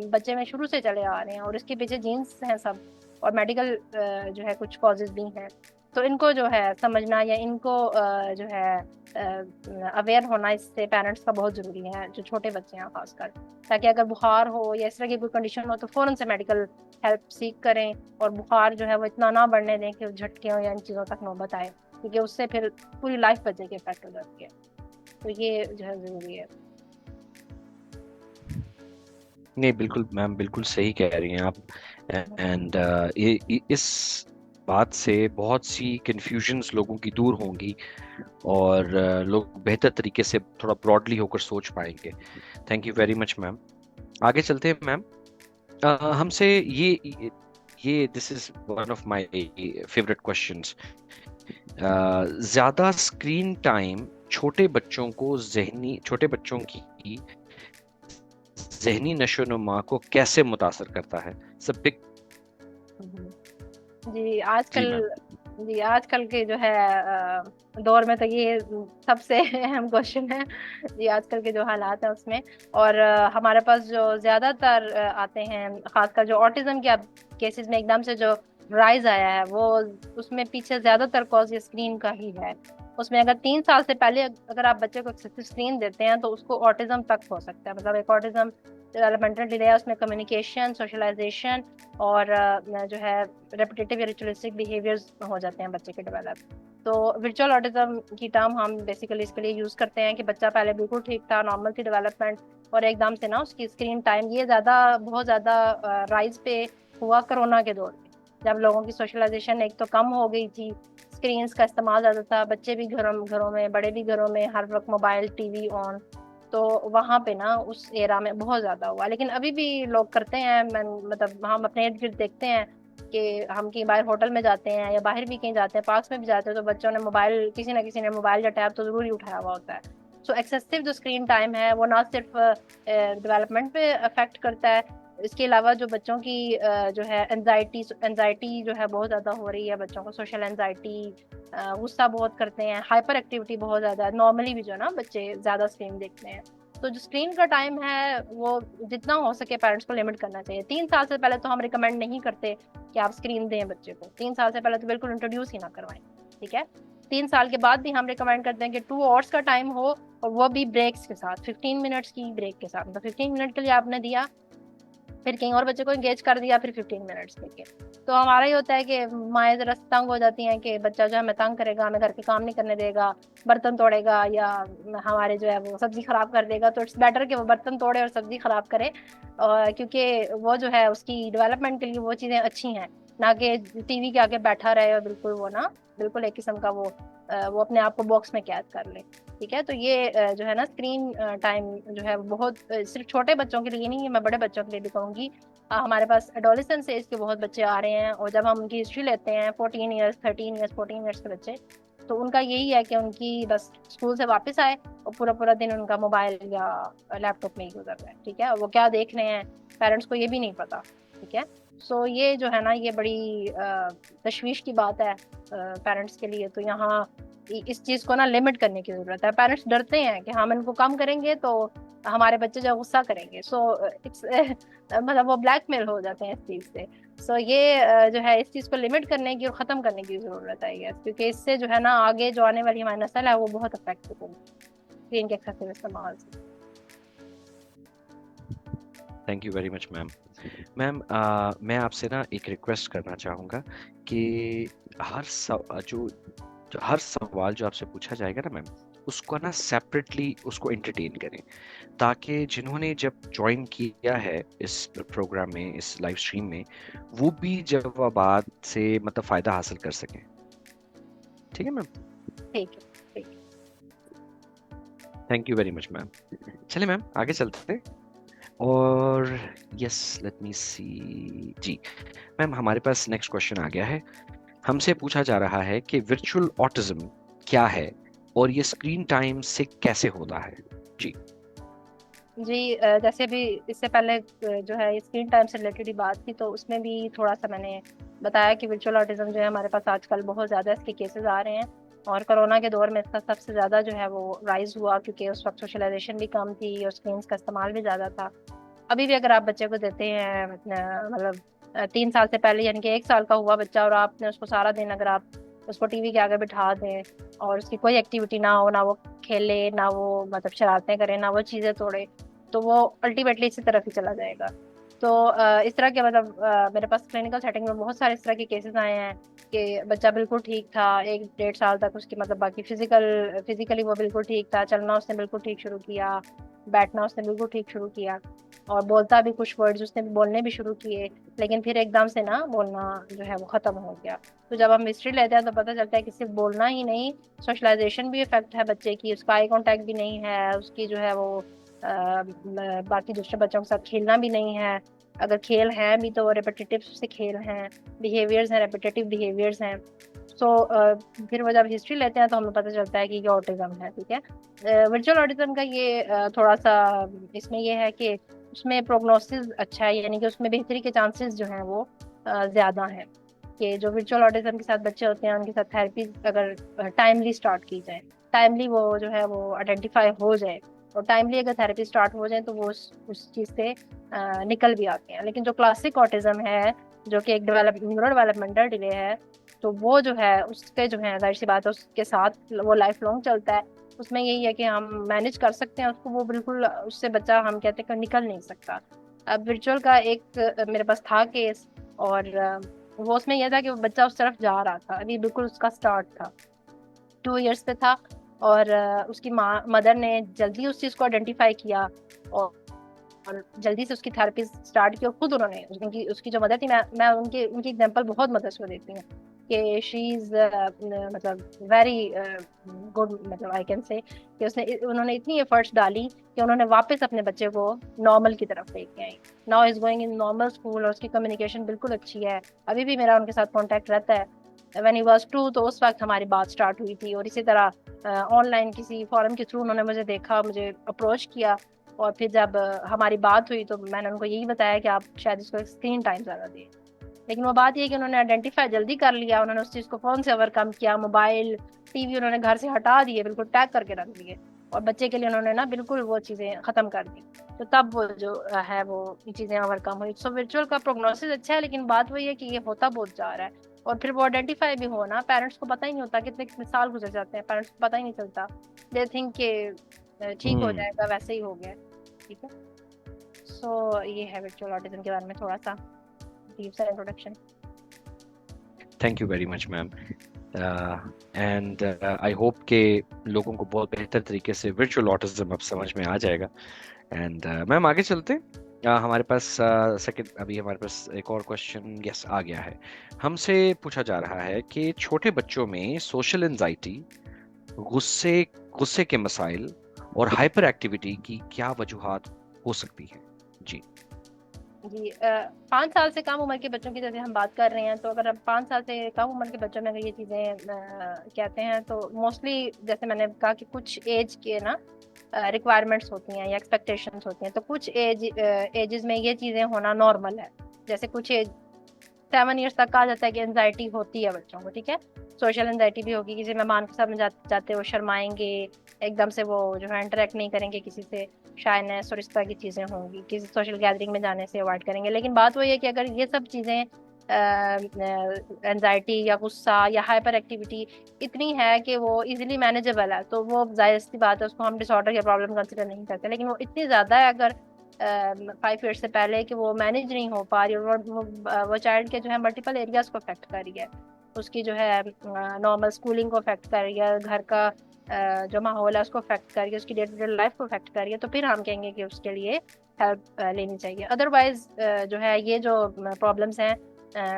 [SPEAKER 2] बच्चे में शुरू से चले आ रहे हैं, और इसके पीछे जीन्स हैं सब, और मेडिकल जो है कुछ कॉजेज भी हैं। तो इनको जो है समझना, या इनको जो है अवेयर होना, इससे पेरेंट्स का बहुत जरूरी है, जो छोटे बच्चे हैं खासकर, ताकि अगर बुखार हो या इस तरह की कोई कंडीशन हो तो फौरन से मेडिकल हेल्प सीख करें, और बुखार जो है वो इतना ना बढ़ने दें कि झटके हो या इन चीज़ों तक नौबत आए, क्योंकि उससे फिर पूरी लाइफ बच्चे के इफेक्ट हो जाती है। तो ये जो है जरूरी है।
[SPEAKER 1] नहीं, बिल्कुल मैम, बिल्कुल सही कह रही हैं आप। एंड इस बात से बहुत सी कंफ्यूजन्स लोगों की दूर होंगी, और लोग बेहतर तरीके से थोड़ा ब्रॉडली होकर सोच पाएंगे। Thank you very much ma'am. आगे चलते हैं मैम। हमसे ये this is one of my favourite questions. ज्यादा स्क्रीन टाइम छोटे बच्चों की जहनी नशोनुमा को कैसे मुतासर करता है? सब बिग।
[SPEAKER 2] हम्म। जी
[SPEAKER 1] जी
[SPEAKER 2] आजकल
[SPEAKER 1] मैम।
[SPEAKER 2] जी आजकल के जो है दौर में तो ये सबसे अहम क्वेश्चन है। जी आजकल के जो हालात है उसमें, और हमारे पास जो ज्यादातर आते हैं, खासकर जो ऑटिज्म के अब केसेस में एकदम से जो राइज आया है, वो उसमें पीछे ज्यादातर कॉज ये स्क्रीन का ही है। उसमें अगर 3 साल से पहले अगर आप बच्चे को एक्सेसिव स्क्रीन देते हैं तो उसको ऑटिज्म तक हो सकता है। मतलब एक ऑटिज्म डेवलपमेंटल डिले है, उसमें कम्युनिकेशन, सोशलाइजेशन और जो है रेपिटेटिव या रिचुअलिस्टिक बिहेवियर्स हो जाते हैं बच्चे के डेवलप। तो वर्चुअल ऑटिज्म की टर्म हम बेसिकली इसके लिए यूज करते हैं कि बच्चा पहले बिल्कुल ठीक था, नॉर्मल थी डेवलपमेंट, और एकदम से ना उसकी स्क्रीन टाइम ये बहुत ज्यादा राइज पे हुआ कोरोना के दौर में, जब लोगों की सोशलाइजेशन एक तो कम हो गई थी, स्क्रीन्स का इस्तेमाल ज्यादा था, बच्चे भी घरों घरों में, बड़े भी घरों में, हर वक्त मोबाइल टीवी ऑन। तो वहां पे ना उस एरा में बहुत ज्यादा हुआ, लेकिन अभी भी लोग करते हैं। मैं मतलब हम अपने इर्द गिर्द देखते हैं कि हम कहीं बाहर होटल में जाते हैं या बाहर भी कहीं जाते हैं, पार्क्स में भी जाते हैं, तो बच्चों ने मोबाइल, किसी ना किसी ने मोबाइल या टैब तो जरूर ही उठाया हुआ होता है। सो एक्सेसिव जो स्क्रीन टाइम है वो ना सिर्फ डेवलपमेंट पे अफेक्ट करता है, इसके अलावा जो बच्चों की जो है एनजाइटी जो है बहुत ज्यादा हो रही है बच्चों को, सोशल एनजाइटी, गुस्सा बहुत करते हैं, हाइपर एक्टिविटी बहुत ज्यादा है, नॉर्मली भी जो है ना बच्चे ज्यादा स्क्रीन देखते हैं। तो जो स्क्रीन का टाइम है वो जितना हो सके पेरेंट्स को लिमिट करना चाहिए। 3 साल से पहले तो हम रिकमेंड नहीं करते कि आप स्क्रीन दें बच्चे को, 3 साल से पहले तो बिल्कुल इंट्रोड्यूस ही ना करवाएं, ठीक है। 3 साल के बाद भी हम रिकमेंड करते हैं कि 2 आवर्स का टाइम हो, और वो भी ब्रेक्स के साथ, 15 मिनट्स की ब्रेक के साथ। मतलब 15 मिनट के लिए आपने दिया, फिर कहीं और बच्चे को एंगेज कर दिया, फिर 15 मिनट्स लेके। तो हमारा ये होता है कि माएँ जरा तंग हो जाती हैं कि बच्चा जो है हमें तंग करेगा, हमें घर के काम नहीं करने देगा, बर्तन तोड़ेगा, या हमारे जो है वो सब्जी खराब कर देगा। तो इट्स बेटर कि वो बर्तन तोड़े और सब्जी खराब करे, और क्योंकि वो जो है उसकी डेवलपमेंट के लिए वो चीजें अच्छी हैं, ना कि टीवी के आगे बैठा रहे और बिल्कुल वो ना, बिल्कुल एक किस्म का वो अपने आप को बॉक्स में कैद कर ले। ठीक है, तो ये जो है ना स्क्रीन टाइम जो है बहुत सिर्फ छोटे बच्चों के लिए नहीं है, मैं बड़े बच्चों के लिए भी कहूंगी। हमारे पास एडोलेसेंस एज के बहुत बच्चे आ रहे हैं, और जब हम उनकी हिस्ट्री लेते हैं 14 ईयर्स, 13 ईयर्स, 14 ईयर्स के बच्चे, तो उनका यही है कि उनकी बस स्कूल से वापस आए और पूरा पूरा दिन उनका मोबाइल या लैपटॉप में ही गुजर रहा है। ठीक है, और वो क्या देख रहे हैं पेरेंट्स को ये भी नहीं पता। ठीक है, सो ये जो है ना ये बड़ी तशवीश की बात है पेरेंट्स के लिए। तो यहाँ इस चीज को ना लिमिट करने की जरूरत है। पेरेंट्स डरते हैं कि हम इनको कम करेंगे तो हमारे बच्चे जो गुस्सा करेंगे, सो इट्स मतलब वो ब्लैकमेल हो जाते हैं इस चीज से। सो ये जो है इस चीज को लिमिट करने की और खत्म करने की जरूरत है ये, क्योंकि इससे जो है ना आगे जो आने वाली हमारी नस्ल है वो बहुत अफेक्ट होगी स्क्रीन के एक्सेसिव इस्तेमाल से।
[SPEAKER 1] Thank you very much ma'am. Ma'am मैं आपसे ना एक रिक्वेस्ट करना चाहूँगा कि हर हर सवाल जो आपसे पूछा जाएगा ना मैम, उसको ना सेपरेटली उसको एंटरटेन करें, ताकि जिन्होंने जब ज्वाइन किया है इस प्रोग्राम में, इस लाइव स्ट्रीम में, वो भी जवाबात से मतलब फ़ायदा हासिल कर सकें। ठीक है मैम?
[SPEAKER 2] ठीक है, ठीक है।
[SPEAKER 1] Thank you very much ma'am. चलिए मैम आगे चलते हैं। और यस, लेट मी सी जी। मैम हमारे पास नेक्स्ट क्वेश्चन आ गया है। हमसे पूछा जा रहा है कि वर्चुअल ऑटिज्म क्या है और ये स्क्रीन टाइम से कैसे होता है। जी
[SPEAKER 2] जी जैसे भी इससे पहले जो है स्क्रीन टाइम से रिलेटेड ही बात थी, तो उसमें भी थोड़ा सा मैंने बताया कि वर्चुअल ऑटिज्म जो है हमारे पास आजकल बहुत ज़्यादा इसके केसेस आ रहे हैं, और कोरोना के दौर में इसका सबसे ज़्यादा जो है वो राइज हुआ, क्योंकि उस वक्त सोशलाइजेशन भी कम थी और स्क्रीन का इस्तेमाल भी ज़्यादा था। अभी भी अगर आप बच्चे को देते हैं मतलब 3 साल से पहले, यानी कि 1 साल का हुआ बच्चा, और आपने उसको सारा दिन अगर आप उसको टीवी के आगे बिठा दें और उसकी कोई एक्टिविटी ना हो, ना वो खेले, ना वो मतलब शरारतें करे, ना वो चीज़ें तोड़े, तो वो अल्टीमेटली इसी तरफ ही चला जाएगा। तो इस तरह के मतलब मेरे पास क्लिनिकल सेटिंग में बहुत सारे इस तरह के केसेस आए हैं कि बच्चा बिल्कुल ठीक था 1 डेढ़ साल तक, उसकी मतलब बाकी फिजिकली वो बिल्कुल ठीक था, चलना उसने बिल्कुल ठीक शुरू किया, बैठना उसने बिल्कुल ठीक शुरू किया, और बोलता भी, कुछ वर्ड्स उसने बोलने भी शुरू किए, लेकिन फिर एकदम से ना बोलना जो है वो खत्म हो गया। तो जब हम हिस्ट्री लेते हैं तो पता चलता है कि सिर्फ बोलना ही नहीं, सोशलाइजेशन भी इफेक्ट है बच्चे की, उसका आई कांटेक्ट भी नहीं है, उसकी जो है वो बाकी दूसरे बच्चों के साथ खेलना भी नहीं है, अगर खेल हैं भी तो रेपिटेटिव से खेल हैं, बिहेवियर्स हैं, रेपिटेटिव बिहेवियर्स हैं। सो फिर वो जब हिस्ट्री लेते हैं तो हमें पता चलता है कि ये ऑटिज्म है। ठीक है, वर्चुअल ऑटिज्म का ये थोड़ा सा इसमें ये है कि उसमें प्रोग्नोसिस अच्छा है, यानी कि उसमें बेहतरी के चांसेस जो हैं वो ज़्यादा हैं, कि जो वर्चुअल ऑटिज्म के साथ बच्चे होते हैं उनके साथ थेरेपी अगर टाइमली स्टार्ट की जाए, टाइमली वो जो है वो आइडेंटिफाई हो जाए, और टाइमली अगर थेरेपी स्टार्ट हो जाए तो वो उस चीज़ से निकल भी आते हैं। लेकिन जो क्लासिक ऑटिज्म है, जो कि एक न्यूरो डेवलपमेंटल डिले है, तो वो जो है उसके जो है जाहिर सी बात है उसके साथ वो लाइफ लॉन्ग चलता है। उसमें यही है कि हम मैनेज कर सकते हैं उसको, वो बिल्कुल उससे बच्चा हम कहते हैं कि निकल नहीं सकता। अब वर्चुअल का एक मेरे पास था केस, और वो उसमें यह था कि वो बच्चा उस तरफ जा रहा था, अभी बिल्कुल उसका स्टार्ट था, 2 इयर्स पे था। और उसकी माँ मदर ने जल्दी उस चीज़ को आइडेंटिफाई किया, और जल्दी से उसकी थेरेपी स्टार्ट की। और खुद उन्होंने उनकी उसकी जो मदर थी, मैं उनकी उनकी एग्जांपल बहुत मदर्स को देती हूँ कि शी इज मतलब वेरी गुड, मतलब आई कैन से कि उन्होंने इतनी एफर्ट्स डाली कि उन्होंने वापस अपने बच्चे को नॉर्मल की तरफ लेके आई। Now is going in normal school, और उसकी कम्युनिकेशन बिल्कुल अच्छी है। अभी भी मेरा उनके साथ कांटेक्ट रहता है। व्हेन ही वाज 2 तो उस वक्त हमारी बात स्टार्ट हुई थी, और इसी तरह ऑनलाइन किसी फॉरम के थ्रू उन्होंने मुझे देखा, मुझे अप्रोच किया। और फिर जब हमारी बात हुई तो मैंने उनको यही बताया कि आप शायद इसको स्क्रीन टाइम ज्यादा दें। लेकिन वो बात ये है कि उन्होंने आइडेंटिफाई जल्दी कर लिया, उन्होंने उस चीज को फोन से ओवरकम किया, मोबाइल टीवी उन्होंने घर से हटा दिए, बिल्कुल टैग करके रख दिए, और बच्चे के लिए उन्होंने ना बिल्कुल वो चीजें खत्म कर दी। तो तब वो जो है वो चीजें ओवरकम हुई। सो वर्चुअल का प्रोग्नोसिस अच्छा है, लेकिन बात वही है कि ये होता बहुत जा रहा है। और फिर वो आइडेंटिफाई भी होना, पेरेंट्स को पता ही नहीं होता, कितने कितने साल गुजर जाते हैं, पेरेंट्स को पता ही नहीं चलता। दे थिंक कि ठीक हो
[SPEAKER 1] हम्म।
[SPEAKER 2] जाएगा, वैसे ही हो गया। ठीक है। सो ये है वर्चुअल ऑटिज्म के बारे में थोड़ा सा डीप सा introduction.
[SPEAKER 1] Thank you very much ma'am. And I hope के लोगों को बहुत बेहतर तरीके से वर्चुअल ऑटिज्म अब समझ में आ जाएगा। एंड मैम आगे चलते हैं। हमारे पास सेकंड अभी हमारे पास एक और क्वेश्चन यस आ गया है। हमसे पूछा जा रहा है कि छोटे बच्चों में सोशल एंजाइटी, गुस्से गुस्से के मसाइल और हाइपर एक्टिविटी की क्या वजूहात हो सकती है? जी।
[SPEAKER 2] जी 5 साल से कम उम्र के बच्चों की जैसे हम बात कर रहे हैं, तो अगर हम 5 साल से कम उम्र के बच्चों में अगर ये चीजें कहते हैं, तो मोस्टली जैसे मैंने कहा कि कुछ एज के ना रिक्वायरमेंट्स होती हैं या एक्सपेक्टेशंस होती हैं, तो कुछ एजेस में ये चीजें होना नॉर्मल है। जैसे कुछ एज 7 इयर्स तक कहा जाता है कि एनजाइटी होती है बच्चों को, ठीक है। सोशल एनजाइटी भी होगी, किसी मेहमान के सामने जाते वो शर्माएंगे, एकदम से वो जो है इंटरेक्ट नहीं करेंगे किसी से, शायनेस और इस तरह की चीजें होंगी, किसी सोशल गैदरिंग में जाने से अवॉइड करेंगे। लेकिन बात वही है कि अगर ये सब चीजें एनजाइटी या गुस्सा या हाइपर एक्टिविटी इतनी है कि वो इजीली मैनेजेबल है, तो वो जाहिर सी बात है, उसको हम डिसऑर्डर या प्रॉब्लम कंसिडर नहीं करते। लेकिन वो इतनी ज्यादा है अगर 5 ईयर से पहले कि वो मैनेज नहीं हो पा रही, और वो चाइल्ड के जो है मल्टीपल एरियाज को अफेक्ट कर रही है, उसकी जो है नॉर्मल स्कूलिंग को अफेक्ट कर रही है, घर का जो माहौल है उसको अफेक्ट कर रही है, उसकी डे टू डे लाइफ को अफेक्ट कर रही है, तो फिर हम कहेंगे कि उसके लिए हेल्प लेनी चाहिए। अदरवाइज जो है ये जो प्रॉब्लम्स हैं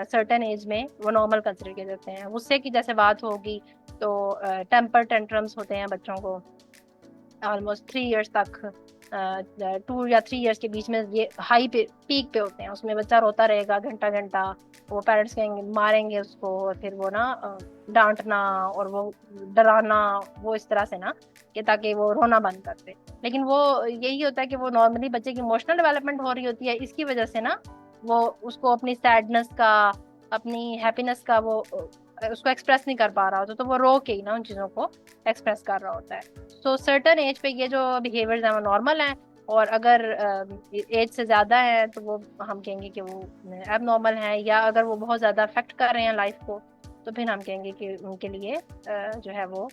[SPEAKER 2] सर्टेन एज में वो नॉर्मल कंसिडर किए जाते हैं। गुस्से की जैसे बात होगी तो टेम्पर टेंट्रम्स होते हैं बच्चों को ऑलमोस्ट 3 इयर्स तक, 2 या 3 इयर्स के बीच में ये हाई पे पीक पे होते हैं, उसमें बच्चा रोता रहेगा घंटा घंटा, वो पेरेंट्स कहेंगे मारेंगे उसको, और फिर वो ना डांटना और वो डराना, वो इस तरह से ना कि ताकि वो रोना बंद कर दे। लेकिन वो यही होता है कि वो नॉर्मली बच्चे की इमोशनल डेवलपमेंट हो रही होती है, इसकी वजह से ना वो उसको अपनी सैडनेस का, अपनी हैप्पीनेस का वो उसको एक्सप्रेस नहीं कर पा रहा होता, तो वो रो के ही ना उन चीजों को एक्सप्रेस कर रहा होता है। सो सर्टन एज पे ये जो बिहेवियर्स हैं वो नॉर्मल हैं, और अगर एज से ज्यादा है तो वो हम कहेंगे कि वो अब नॉर्मल है, या अगर वो बहुत ज्यादा अफेक्ट कर रहे हैं लाइफ को, तो फिर हम कहेंगे कि उनके लिए जो है वो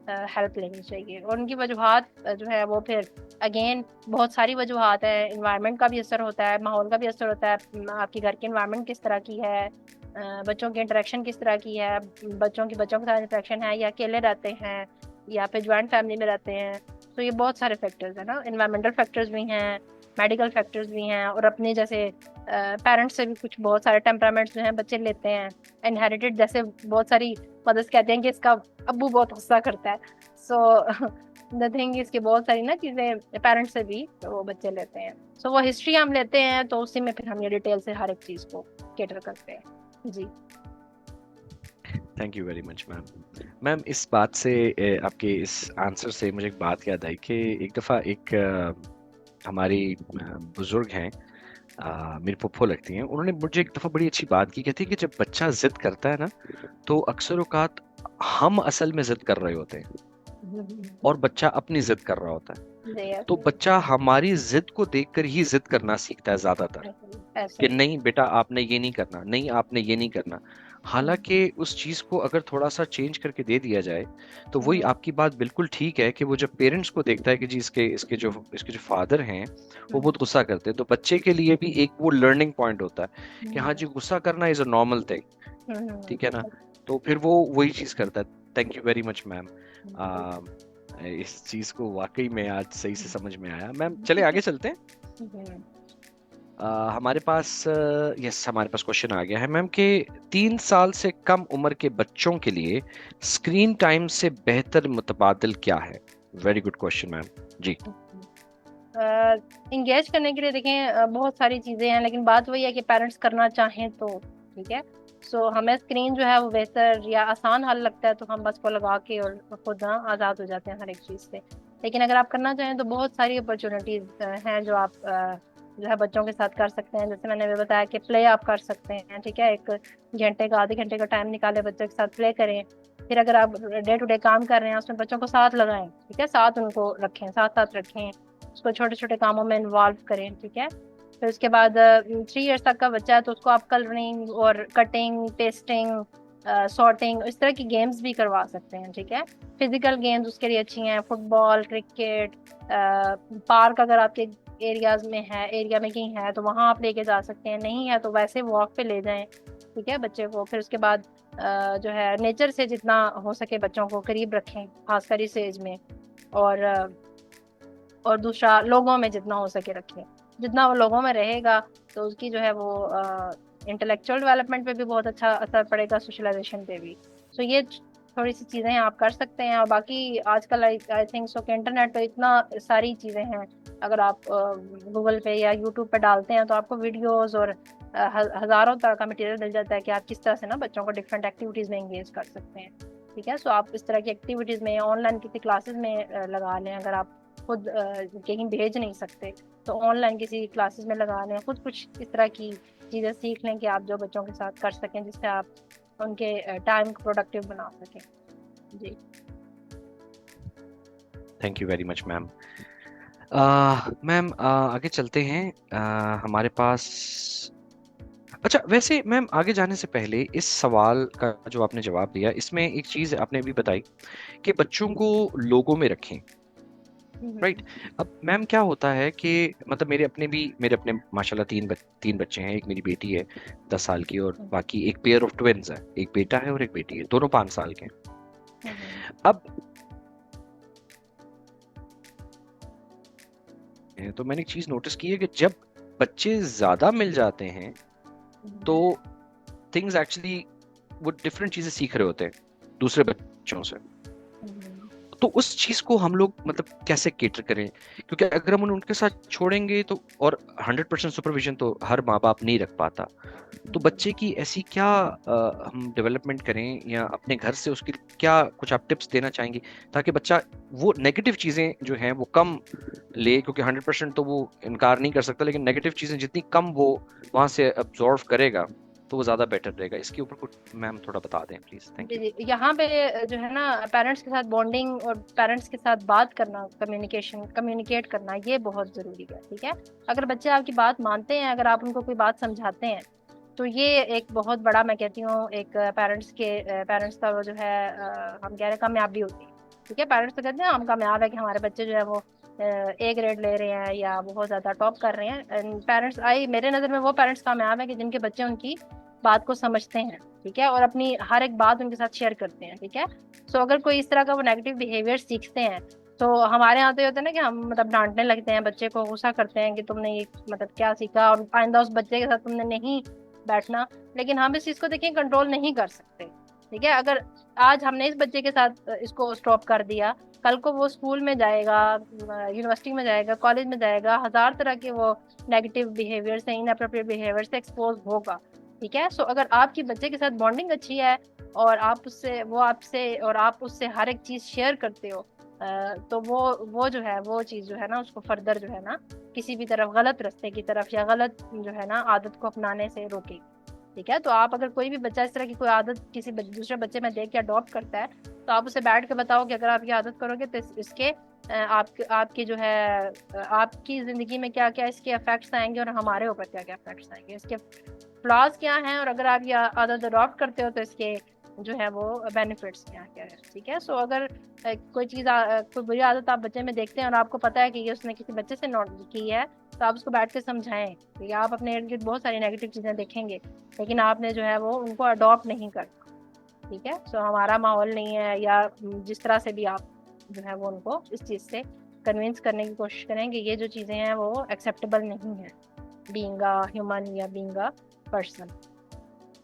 [SPEAKER 2] हेल्प लेनी चाहिए। और उनकी वजूहात जो है वो फिर अगेन बहुत सारी वजूहात है, इन्वायरमेंट का भी असर होता है, माहौल का भी असर होता है, आपकी घर की इन्वायरमेंट किस तरह की है, बच्चों की इंटरेक्शन किस तरह की है, बच्चों के साथ इंटरेक्शन है या अकेले रहते हैं या फिर ज्वाइंट फैमिली में रहते हैं। तो ये बहुत सारे फैक्टर्स है ना, इन्वायरमेंटल फैक्टर्स भी हैं, मेडिकल फैक्टर्स भी हैं, और अपने जैसे पेरेंट्स से भी कुछ बहुत सारे टेम्परामेंट्स जो हैं बच्चे लेते हैं इनहेरिटेड। जैसे बहुत सारी मदर्स कहते हैं कि इसका अब्बू बहुत गुस्सा करता है। सो द थिंग इसकी बहुत सारी ना चीजें पेरेंट्स से भी तो वो बच्चे लेते हैं। सो वो हिस्ट्री हम लेते हैं, तो उसी में फिर हम ये डिटेल से हर एक चीज को केटर करते हैं। जी
[SPEAKER 1] thank you very much ma'am. Ma'am इस बात से आपके इस आंसर से मुझे एक बात याद आई कि एक दफ़ा एक हमारी बुजुर्ग हैं, मेरी पुप्पो लगती हैं, उन्होंने मुझे एक दफ़ा बड़ी अच्छी बात की, कहती है कि जब बच्चा जिद करता है ना, तो अक्सर औकात हम असल में जिद कर रहे होते हैं और बच्चा अपनी जिद कर रहा होता है। तो बच्चा हमारी जिद को देखकर ही जिद करना सीखता है ज्यादातर,
[SPEAKER 2] ऐसा
[SPEAKER 1] कि
[SPEAKER 2] ही।
[SPEAKER 1] नहीं बेटा आपने ये नहीं करना, नहीं आपने ये नहीं करना। हालांकि उस चीज को अगर थोड़ा सा चेंज करके दे दिया जाए तो वही आपकी बात बिल्कुल ठीक है कि वो जब पेरेंट्स को देखता है कि जी इसके जो फादर हैं वो बहुत गुस्सा करते हैं, तो बच्चे के लिए भी एक वो लर्निंग पॉइंट होता है कि हाँ जी, गुस्सा करना इज अ नॉर्मल थिंग, ठीक है ना। तो फिर वो वही चीज करता है। Thank you very much ma'am. इस चीज को वाकई में आज सही से समझ में आया मैम। चले आगे चलते हैं। हमारे पास हमारे पास क्वेश्चन आ गया है मैम कि 3 साल से कम उम्र के बच्चों के लिए स्क्रीन टाइम से बेहतर मुतबादिल क्या है? वेरी गुड क्वेश्चन मैम जी।
[SPEAKER 2] इंगेज करने के लिए देखें बहुत सारी चीजें हैं, लेकिन बात वही है कि पेरेंट्स करना चाहें तो ठीक है। सो हमें स्क्रीन जो है वो बेहतर या आसान हल लगता है, तो हम बस को लगा के और खुद ना आज़ाद हो जाते हैं हर एक चीज़ से। लेकिन अगर आप करना चाहें तो बहुत सारी अपॉर्चुनिटीज हैं जो आप जो है बच्चों के साथ कर सकते हैं। जैसे मैंने भी बताया कि प्ले आप कर सकते हैं, ठीक है। 1 घंटे का, आधे घंटे का टाइम निकाले, बच्चों के साथ प्ले करें। फिर अगर आप डे टू डे काम कर रहे हैं उसमें बच्चों को साथ लगाएं, ठीक है, साथ उनको रखें, साथ साथ रखें, उसको छोटे छोटे कामों में इन्वॉल्व करें, ठीक है। फिर उसके बाद 3 इयर्स तक का बच्चा है तो उसको आप कलरिंग और कटिंग, पेस्टिंग, सॉर्टिंग, इस तरह की गेम्स भी करवा सकते हैं, ठीक है। फिजिकल गेम्स उसके लिए अच्छी हैं, फुटबॉल, क्रिकेट। पार्क अगर आपके एरिया में कहीं है तो वहां आप लेके जा सकते हैं, नहीं है तो वैसे वॉक पे ले जाएं, ठीक है, बच्चे को। फिर उसके बाद जो है नेचर से जितना हो सके बच्चों को करीब रखें, खासकर इस एज में। और और दूसरा लोगों में जितना हो सके रखें। जितना वो लोगों में रहेगा तो उसकी जो है वो इंटेलेक्चुअल डेवलपमेंट पे भी बहुत अच्छा असर पड़ेगा, सोशलाइजेशन पे भी। सो ये थोड़ी सी चीज़ें हैं आप कर सकते हैं। और बाकी आजकल आई थिंक सो कि इंटरनेट पे इतना सारी चीज़ें हैं, अगर आप गूगल पे या यूट्यूब पे डालते हैं तो आपको वीडियोस और हज़ारों तरह का मटेरियल मिल जाता है कि आप किस तरह से ना बच्चों को डिफरेंट एक्टिविटीज़ में इंगेज कर सकते हैं, ठीक है। सो आप इस तरह की एक्टिविटीज़ में ऑनलाइन किसी क्लासेस में लगा लें। अगर आप खुद कहीं भेज नहीं सकते तो ऑनलाइन किसी क्लासेस में लगा लें, खुद कुछ इस तरह की चीज़ें सीख लें कि आप जो बच्चों के साथ कर सकें, जिससे आप उनके टाइम को प्रोडक्टिव बना सकें। जी
[SPEAKER 1] thank you very much ma'am. Ma'am आगे चलते हैं। हमारे पास, अच्छा वैसे मैम आगे जाने से पहले इस सवाल का जो आपने जवाब दिया इसमें एक चीज आपने भी बताई कि बच्चों को लोगों में रखें, राइट। अब मैम क्या होता है कि मतलब मेरे अपने माशाल्लाह तीन बच्चे हैं। एक मेरी बेटी है 10 साल की और बाकी एक पेयर ऑफ ट्विन्स है, एक बेटा है और एक बेटी है, दोनों 5 साल के हैं। अब तो मैंने एक चीज नोटिस की है कि जब बच्चे ज्यादा मिल जाते हैं तो थिंग्स एक्चुअली वो डिफरेंट चीजें सीख रहे होते हैं दूसरे बच्चों से। तो उस चीज को हम लोग मतलब कैसे केटर करें, क्योंकि अगर हम उनके साथ छोड़ेंगे तो, और 100% सुपरविजन तो हर माँ बाप नहीं रख पाता, तो बच्चे की ऐसी क्या हम डेवलपमेंट करें या अपने घर से उसके क्या कुछ आप टिप्स देना चाहेंगे ताकि बच्चा वो नेगेटिव चीजें जो हैं वो कम ले, क्योंकि 100% तो वो इनकार नहीं कर सकता, लेकिन नेगेटिव चीजें जितनी कम वो वहां से अब्जॉर्व करेगा तो वो ज्यादा बेटर रहेगा। इसके ऊपर कुछ मैम थोड़ा बता दें प्लीज। थैंक
[SPEAKER 2] जी
[SPEAKER 1] यू।
[SPEAKER 2] जी, यहाँ पे जो है ना पेरेंट्स के साथ बॉन्डिंग और पेरेंट्स के साथ बात करना, कम्युनिकेट करना, ये बहुत जरूरी है, ठीक है। अगर बच्चे आपकी बात मानते हैं, अगर आप उनको कोई बात समझाते हैं तो ये एक बहुत बड़ा, मैं कहती हूँ, एक पेरेंट्स का वो जो है हम कह रहे हैं कामयाबी होती है, ठीक है। पेरेंट्स तो कहते हैं हम कामयाब है कि हमारे बच्चे जो है वो A ग्रेड ले रहे हैं या बहुत ज्यादा टॉप कर रहे हैं। पेरेंट्स मेरे नजर में वो पेरेंट्स कामयाब है कि जिनके बच्चे उनकी बात को समझते हैं, ठीक है, और अपनी हर एक बात उनके साथ शेयर करते हैं, ठीक है। सो अगर कोई इस तरह का वो नेगेटिव बिहेवियर सीखते हैं तो हमारे यहाँ तो ये होता है ना कि हम मतलब डांटने लगते हैं बच्चे को, गुस्सा करते हैं कि तुमने ये मतलब क्या सीखा, और आइंदा उस बच्चे के साथ तुमने नहीं बैठना। लेकिन हम इस चीज को देखिए कंट्रोल नहीं कर सकते, ठीक है। अगर आज हमने इस बच्चे के साथ इसको स्टॉप कर दिया, कल को वो स्कूल में जाएगा, यूनिवर्सिटी में जाएगा, कॉलेज में जाएगा, हजार तरह के वो नेगेटिव बिहेवियर से, इनअप्रोप्रिएट बिहेवियर से एक्सपोज होगा, ठीक है। सो अगर आपकी बच्चे के साथ बॉन्डिंग अच्छी है और आपसे और आप उससे हर एक चीज शेयर करते हो, तो वो जो है वो चीज जो है ना उसको फर्दर जो है ना किसी भी तरफ गलत रास्ते की तरफ या गलत जो है ना आदत को अपनाने से रोकेगी, ठीक है। तो आप अगर कोई भी बच्चा इस तरह की कोई आदत किसी दूसरे बच्चे में देख के अडॉप्ट करता है तो आप उसे बैठ के बताओ कि अगर आप ये आदत करोगे तो इसके आपकी जो है आपकी जिंदगी में क्या क्या इसके इफेक्ट्स आएंगे और हमारे ऊपर क्या क्या इफेक्ट्स आएंगे। इसके फ्लॉज क्या हैं, और अगर आप ये आदत अडॉप्ट करते हो तो इसके जो है वो बेनिफिट्स क्या क्या है। ठीक है, सो अगर कोई चीज़ कोई बुरी आदत आप बच्चे में देखते हैं और आपको पता है कि ये उसने किसी बच्चे से नोट की है, तो आप उसको बैठ के समझाएं। ठीक है, आप अपने इर्द गिर्द बहुत सारी नेगेटिव चीज़ें देखेंगे, लेकिन आपने जो है वो उनको अडॉप्ट नहीं करना। ठीक है, सो हमारा माहौल नहीं है, या जिस तरह से भी आप जो है वो उनको इस चीज़ से कन्विंस करने की कोशिश करें कि ये जो चीज़ें हैं वो एक्सेप्टेबल नहीं है, बीइंग अ ह्यूमन या बीइंग अ पर्सन।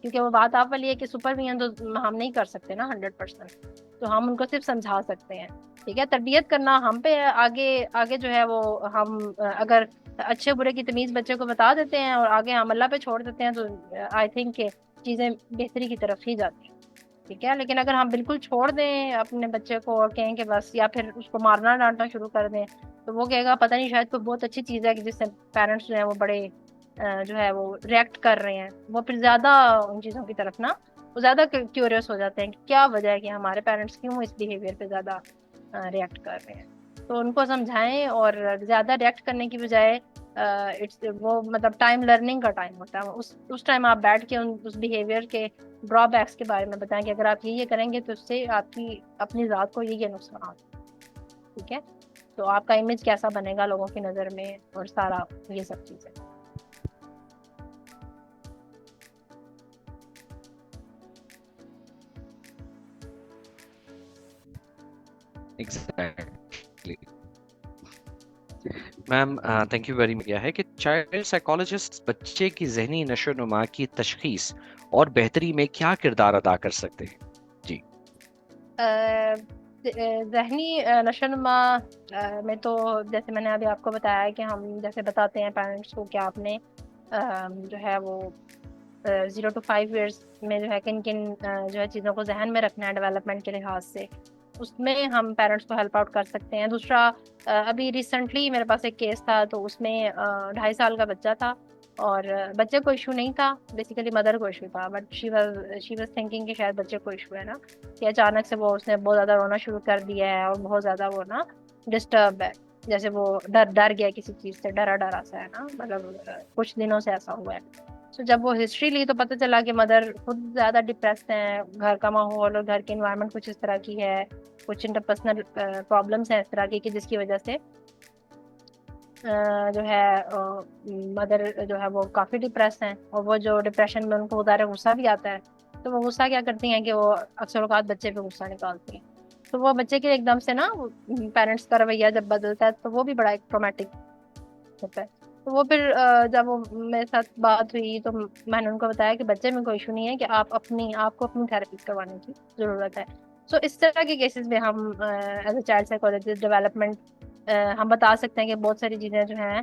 [SPEAKER 2] क्योंकि वो बात आप वाली है कि सुपरविजन तो हम नहीं कर सकते ना 100%, तो हम उनको सिर्फ समझा सकते हैं। ठीक है, तरबियत करना हम पे है, आगे आगे जो है वो हम अगर अच्छे बुरे की तमीज बच्चे को बता देते हैं और आगे हम अल्लाह पे छोड़ देते हैं, तो आई थिंक के चीज़ें बेहतरी की तरफ ही जाती हैं। ठीक है, लेकिन अगर हम बिल्कुल छोड़ दें अपने बच्चे को और कहें कि बस, या फिर उसको मारना डांटना शुरू कर दें, तो वो कहेगा पता नहीं शायद कोई बहुत अच्छी चीज़ है कि जिससे पेरेंट्स जो है वो बड़े जो है वो रिएक्ट कर रहे हैं। वो फिर ज्यादा उन चीज़ों की तरफ ना वो ज्यादा क्यूरियस हो जाते हैं कि क्या वजह है कि हमारे पेरेंट्स क्यों इस बिहेवियर पे ज्यादा रिएक्ट कर रहे हैं। तो उनको समझाएं, और ज्यादा रिएक्ट करने की बजाय इट्स वो मतलब टाइम लर्निंग का टाइम होता है, उस टाइम आप बैठ के उस बिहेवियर के ड्रॉबैक्स के बारे में बताएं कि अगर आप ये करेंगे तो उससे आपकी अपनी ज़ात को ये नुकसान। ठीक है, तो आपका इमेज कैसा बनेगा लोगों की नज़र में, और सारा ये सब चीज़ें।
[SPEAKER 1] Exactly. Ma'am, thank you very much. यह है कि चाइल्ड साइकोलॉजिस्ट बच्चे की जहनी नशोनुमा की तशखीस और बेहतरी में क्या किरदार अदा कर सकते हैं? जी।
[SPEAKER 2] जहनी नशोनुमा में तो जैसे मैंने अभी आपको बताया कि हम जैसे बताते हैं पेरेंट्स को कि आपने जो है वो 0 to 5 years में जो है किन किन जो है चीज़ों को जहन में रखना है डेवलपमेंट के लिहाज से, उसमें हम पेरेंट्स को हेल्प आउट कर सकते हैं। दूसरा, अभी रिसेंटली मेरे पास एक केस था, तो उसमें 2.5 साल का बच्चा था, और बच्चे को इशू नहीं था, बेसिकली मदर को इशू था, बट शी वाज थिंकिंग कि शायद बच्चे को इशू है ना, कि अचानक से वो उसने बहुत ज़्यादा रोना शुरू कर दिया है और बहुत ज़्यादा वो ना डिस्टर्ब है, जैसे वो डर डर गया किसी चीज़ से, डरा डरा सा है ना, मतलब कुछ दिनों से ऐसा हुआ है। तो जब वो हिस्ट्री ली तो पता चला कि मदर खुद ज्यादा डिप्रेस्ड है, घर का माहौल और घर की एनवायरनमेंट कुछ इस तरह की है, कुछ इंटरपर्सनल प्रॉब्लम्स हैं इस तरह की कि जिसकी वजह से जो है मदर जो है वो काफी डिप्रेस हैं, और वो जो डिप्रेशन में उनको उदारे गुस्सा भी आता है, तो वो गुस्सा क्या करती हैं कि वो अक्सर औकात बच्चे पे गुस्सा निकालती हैं। तो वो बच्चे के एकदम से ना पेरेंट्स का रवैया जब बदलता है तो वो भी बड़ा एक ट्रोमेटिक होता है। तो वो फिर जब वो मेरे साथ बात हुई तो मैंने उनको बताया कि बच्चे में कोई इशू नहीं है, कि आपको अपनी थेरेपी करवाने की जरूरत है। सो इस तरह के केसेस में हम as a child psychologist development हम बता सकते हैं कि बहुत सारी चीज़ें जो हैं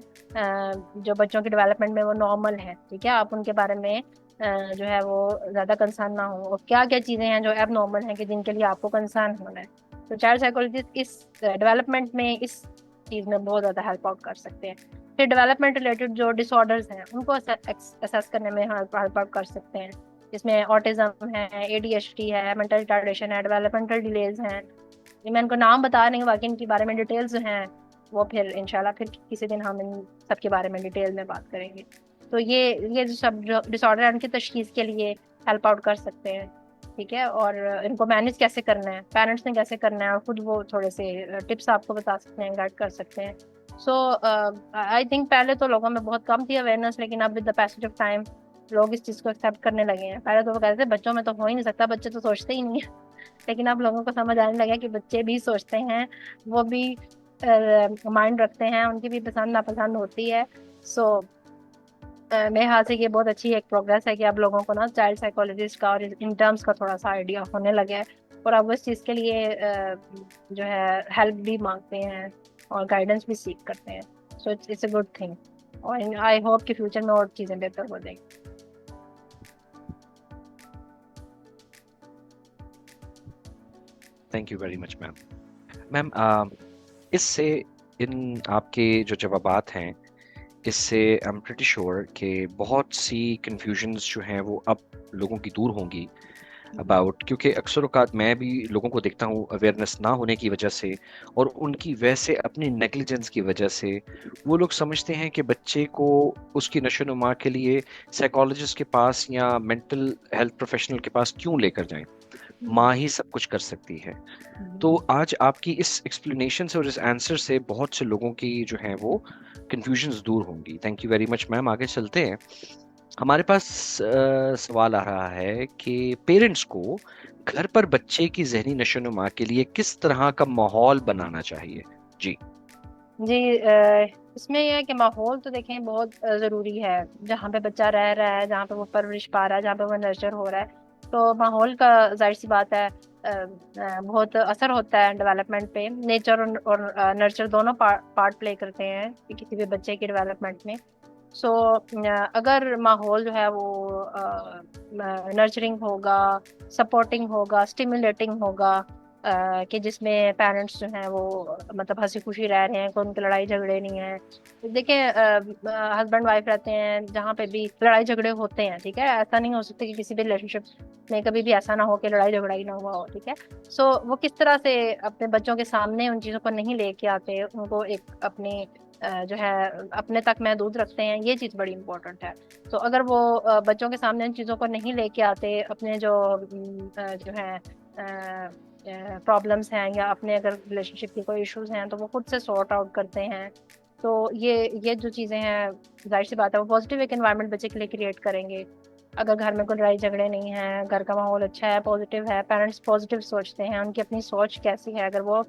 [SPEAKER 2] जो बच्चों के डेवलपमेंट में वो नॉर्मल है। ठीक है, आप उनके बारे में जो है वो ज़्यादा कंसर्न ना हो, और क्या क्या चीज़ें हैं जो एब नॉर्मल हैं कि जिनके लिए आपको कंसर्न होना है। तो चाइल्ड साइकोलॉजिस्ट इस डेवलपमेंट में इस चीज़ में बहुत ज़्यादा हेल्प आउट कर सकते हैं। फिर डेवलपमेंट रिलेटेड जो डिसऑर्डर्स हैं उनको असेस करने में हेल्प आउट कर सकते हैं, जिसमें ऑटिज्म है, एडीएचडी है, मेंटल रिटार्डेशन है, डेवलपमेंटल डिलेज हैं। ये मैं इनको नाम बता रही हूँ, बाकी इनके बारे में डिटेल्स जो हैं वो फिर इंशाल्लाह फिर किसी दिन हम इन सब के बारे में डिटेल में बात करेंगे। तो ये जो सब जो डिसऑर्डर है उनकी तशखीस के लिए हेल्प आउट कर सकते हैं। ठीक है, और इनको मैनेज कैसे करना है, पेरेंट्स ने कैसे करना है, और खुद वो थोड़े से टिप्स आपको बता सकते हैं, गाइड कर सकते हैं। सो आई थिंक पहले तो लोगों में बहुत कम थी अवेयरनेस, लेकिन अब with the passage of time लोग इस चीज़ को एक्सेप्ट करने लगे हैं। पहले तो वो कहते थे बच्चों में तो हो ही नहीं सकता, बच्चे तो सोचते ही नहीं है। लेकिन अब लोगों को समझ आने लगा कि बच्चे भी सोचते हैं, वो भी माइंड रखते हैं, उनकी भी पसंद नापसंद होती है। सो मेरे ख्याल से ये बहुत अच्छी एक प्रोग्रेस है कि अब लोगों को ना चाइल्ड साइकोलॉजिस्ट का और इन टर्म्स का थोड़ा सा आइडिया होने लगा है, और अब वो इस चीज़ के लिए जो है हेल्प भी मांगते हैं और गाइडेंस भी सीख करते हैं। So it's a good thing, और आई होप कि फ्यूचर में और चीज़ें बेहतर हो जाएंगी।
[SPEAKER 1] Thank you very much ma'am. Ma'am, इससे इन आपके जो जवाबात हैं, इससे आई एम प्रिटी श्योर कि बहुत सी कंफ्यूजन्स जो हैं वो अब लोगों की दूर होंगी। अबाउट, क्योंकि अक्सर औकात मैं भी लोगों को देखता हूँ अवेयरनेस ना होने की वजह से और उनकी वैसे अपनी नेग्लिजेंस की वजह से वो लोग समझते हैं कि बच्चे को उसकी नशोनुमा के लिए साइकोलॉजिस्ट के पास या मेंटल हेल्थ प्रोफेशनल के पास क्यों लेकर जाएं, माँ ही सब कुछ कर सकती है। तो आज आपकी इस एक्सप्लेनेशन से और इस आंसर से बहुत से लोगों की जो है वो कंफ्यूजन्स दूर होंगी। Thank you very much ma'am. आगे चलते हैं। हमारे पास सवाल आ रहा है कि पेरेंट्स को घर पर बच्चे की जहनी नशोनुमा के लिए किस तरह का माहौल बनाना चाहिए। जी।
[SPEAKER 2] जी इसमें यह है कि माहौल तो देखें बहुत ज़रूरी है। जहाँ पे बच्चा रह रहा है, जहाँ पे वो परवरिश पा रहा है, जहाँ पे वो नर्चर हो रहा है, तो माहौल का जाहिर सी बात है बहुत असर होता है डेवलपमेंट पे। नेचर और नर्चर दोनों पार्ट प्ले करते हैं किसी भी बच्चे की डेवलपमेंट में। सो अगर माहौल जो है वो नर्चरिंग होगा, सपोर्टिंग होगा, स्टिमुलेटिंग होगा, कि जिसमें पेरेंट्स जो हैं वो मतलब हंसी खुशी रह रहे हैं, कोई उनके लड़ाई झगड़े नहीं है। देखिए हस्बैंड वाइफ रहते हैं जहाँ पे भी लड़ाई झगड़े होते हैं, ठीक है, ऐसा नहीं हो सकता कि किसी भी रिलेशनशिप में कभी भी ऐसा ना हो कि लड़ाई झगड़ा ही ना हुआ हो, ठीक है। सो वो किस तरह से अपने बच्चों के सामने उन चीज़ों को नहीं लेके आते, उनको एक अपनी जो है अपने तक महदूद रखते हैं, ये चीज़ बड़ी इंपॉर्टेंट है। तो अगर वो बच्चों के सामने उन चीज़ों को नहीं लेके आते, अपने जो जो है प्रॉब्लम्स हैं या अपने अगर रिलेशनशिप की कोई इश्यूज हैं तो वो खुद से सॉर्ट आउट करते हैं, तो ये जो चीज़ें हैं जाहिर सी बात है वो पॉजिटिव एक एनवायरनमेंट बच्चे के लिए क्रिएट करेंगे। अगर घर में कोई लड़ाई झगड़े नहीं है, घर का माहौल अच्छा है, पॉजिटिव है, पेरेंट्स पॉजिटिव सोचते हैं, उनकी अपनी सोच कैसी है, अगर वो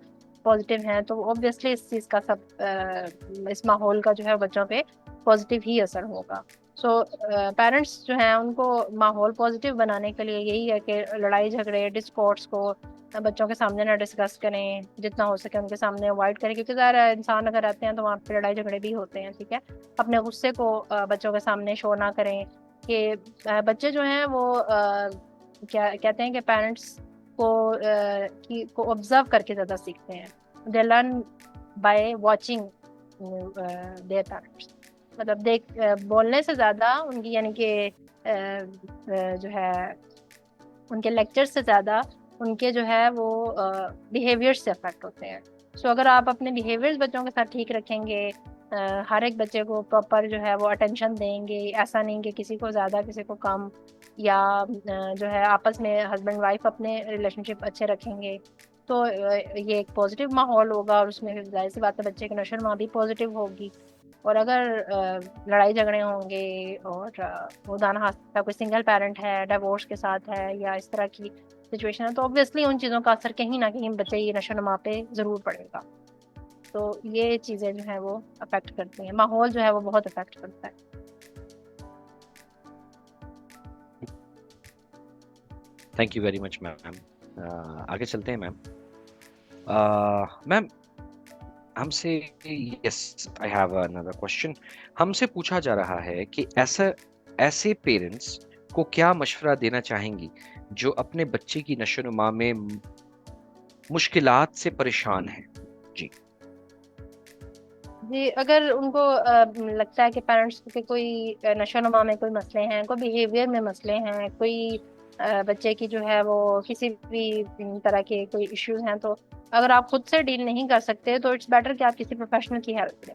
[SPEAKER 2] पॉजिटिव हैं तो ऑब्वियसली इस चीज़ का सब इस माहौल का जो है बच्चों पे पॉजिटिव ही असर होगा। सो पेरेंट्स जो हैं उनको माहौल पॉजिटिव बनाने के लिए यही है कि लड़ाई झगड़े डिस्कॉर्ड्स को बच्चों के सामने ना डिस्कस करें, जितना हो सके उनके सामने अवॉइड करें, क्योंकि ज़ाहिर है इंसान अगर रहते हैं तो वहाँ पे लड़ाई झगड़े भी होते हैं, ठीक है। अपने गुस्से को बच्चों के सामने शो ना करें कि बच्चे जो हैं वो क्या कहते हैं कि पेरेंट्स को को ऑब्जर्व करके ज़्यादा सीखते हैं। They learn by watching their parents. मतलब देख बोलने से ज़्यादा उनकी यानी कि जो है उनके लेक्चर से ज़्यादा उनके जो है वो बिहेवियर से अफेक्ट होते हैं। सो अगर आप अपने बिहेवियर्स बच्चों के साथ ठीक रखेंगे, हर एक बच्चे को प्रॉपर जो है वो अटेंशन देंगे, ऐसा नहीं कि किसी को ज़्यादा किसी को कम, या जो है आपस में हस्बैंड वाइफ अपने रिलेशनशिप अच्छे रखेंगे, तो ये एक पॉजिटिव माहौल होगा और उसमें फिर जाहिर सी बात है बच्चे की नशोनुमा भी पॉजिटिव होगी। और अगर लड़ाई झगड़े होंगे और खुदा ना खास्ता कोई सिंगल पेरेंट है, डिवोर्स के साथ है या इस तरह की सिचुएशन है, तो ऑब्वियसली उन चीज़ों का असर कहीं ना कहीं बच्चे की नशोनुमा पे ज़रूर पड़ेगा। तो ये चीज़ें जो है वो अफेक्ट करती हैं, माहौल जो है वो बहुत अफेक्ट करता है।
[SPEAKER 1] Thank you very much ma'am. आगे चलते हैं मैम। मैम हमसे, yes I have another question. हमसे पूछा जा रहा है कि ऐसे पेरेंट्स को क्या मशवरा देना चाहेंगी जो अपने बच्चे की नशोनुमा में मुश्किलात से परेशान हैं। जी।
[SPEAKER 2] जी अगर उनको लगता है कि पेरेंट्स के कोई नशोनुमा में कोई मसले हैं, कोई बिहेवियर में मसले हैं, कोई बच्चे की जो है वो किसी भी तरह के कोई इश्यूज हैं, तो अगर आप खुद से डील नहीं कर सकते तो इट्स बेटर कि आप किसी प्रोफेशनल की हेल्प लें,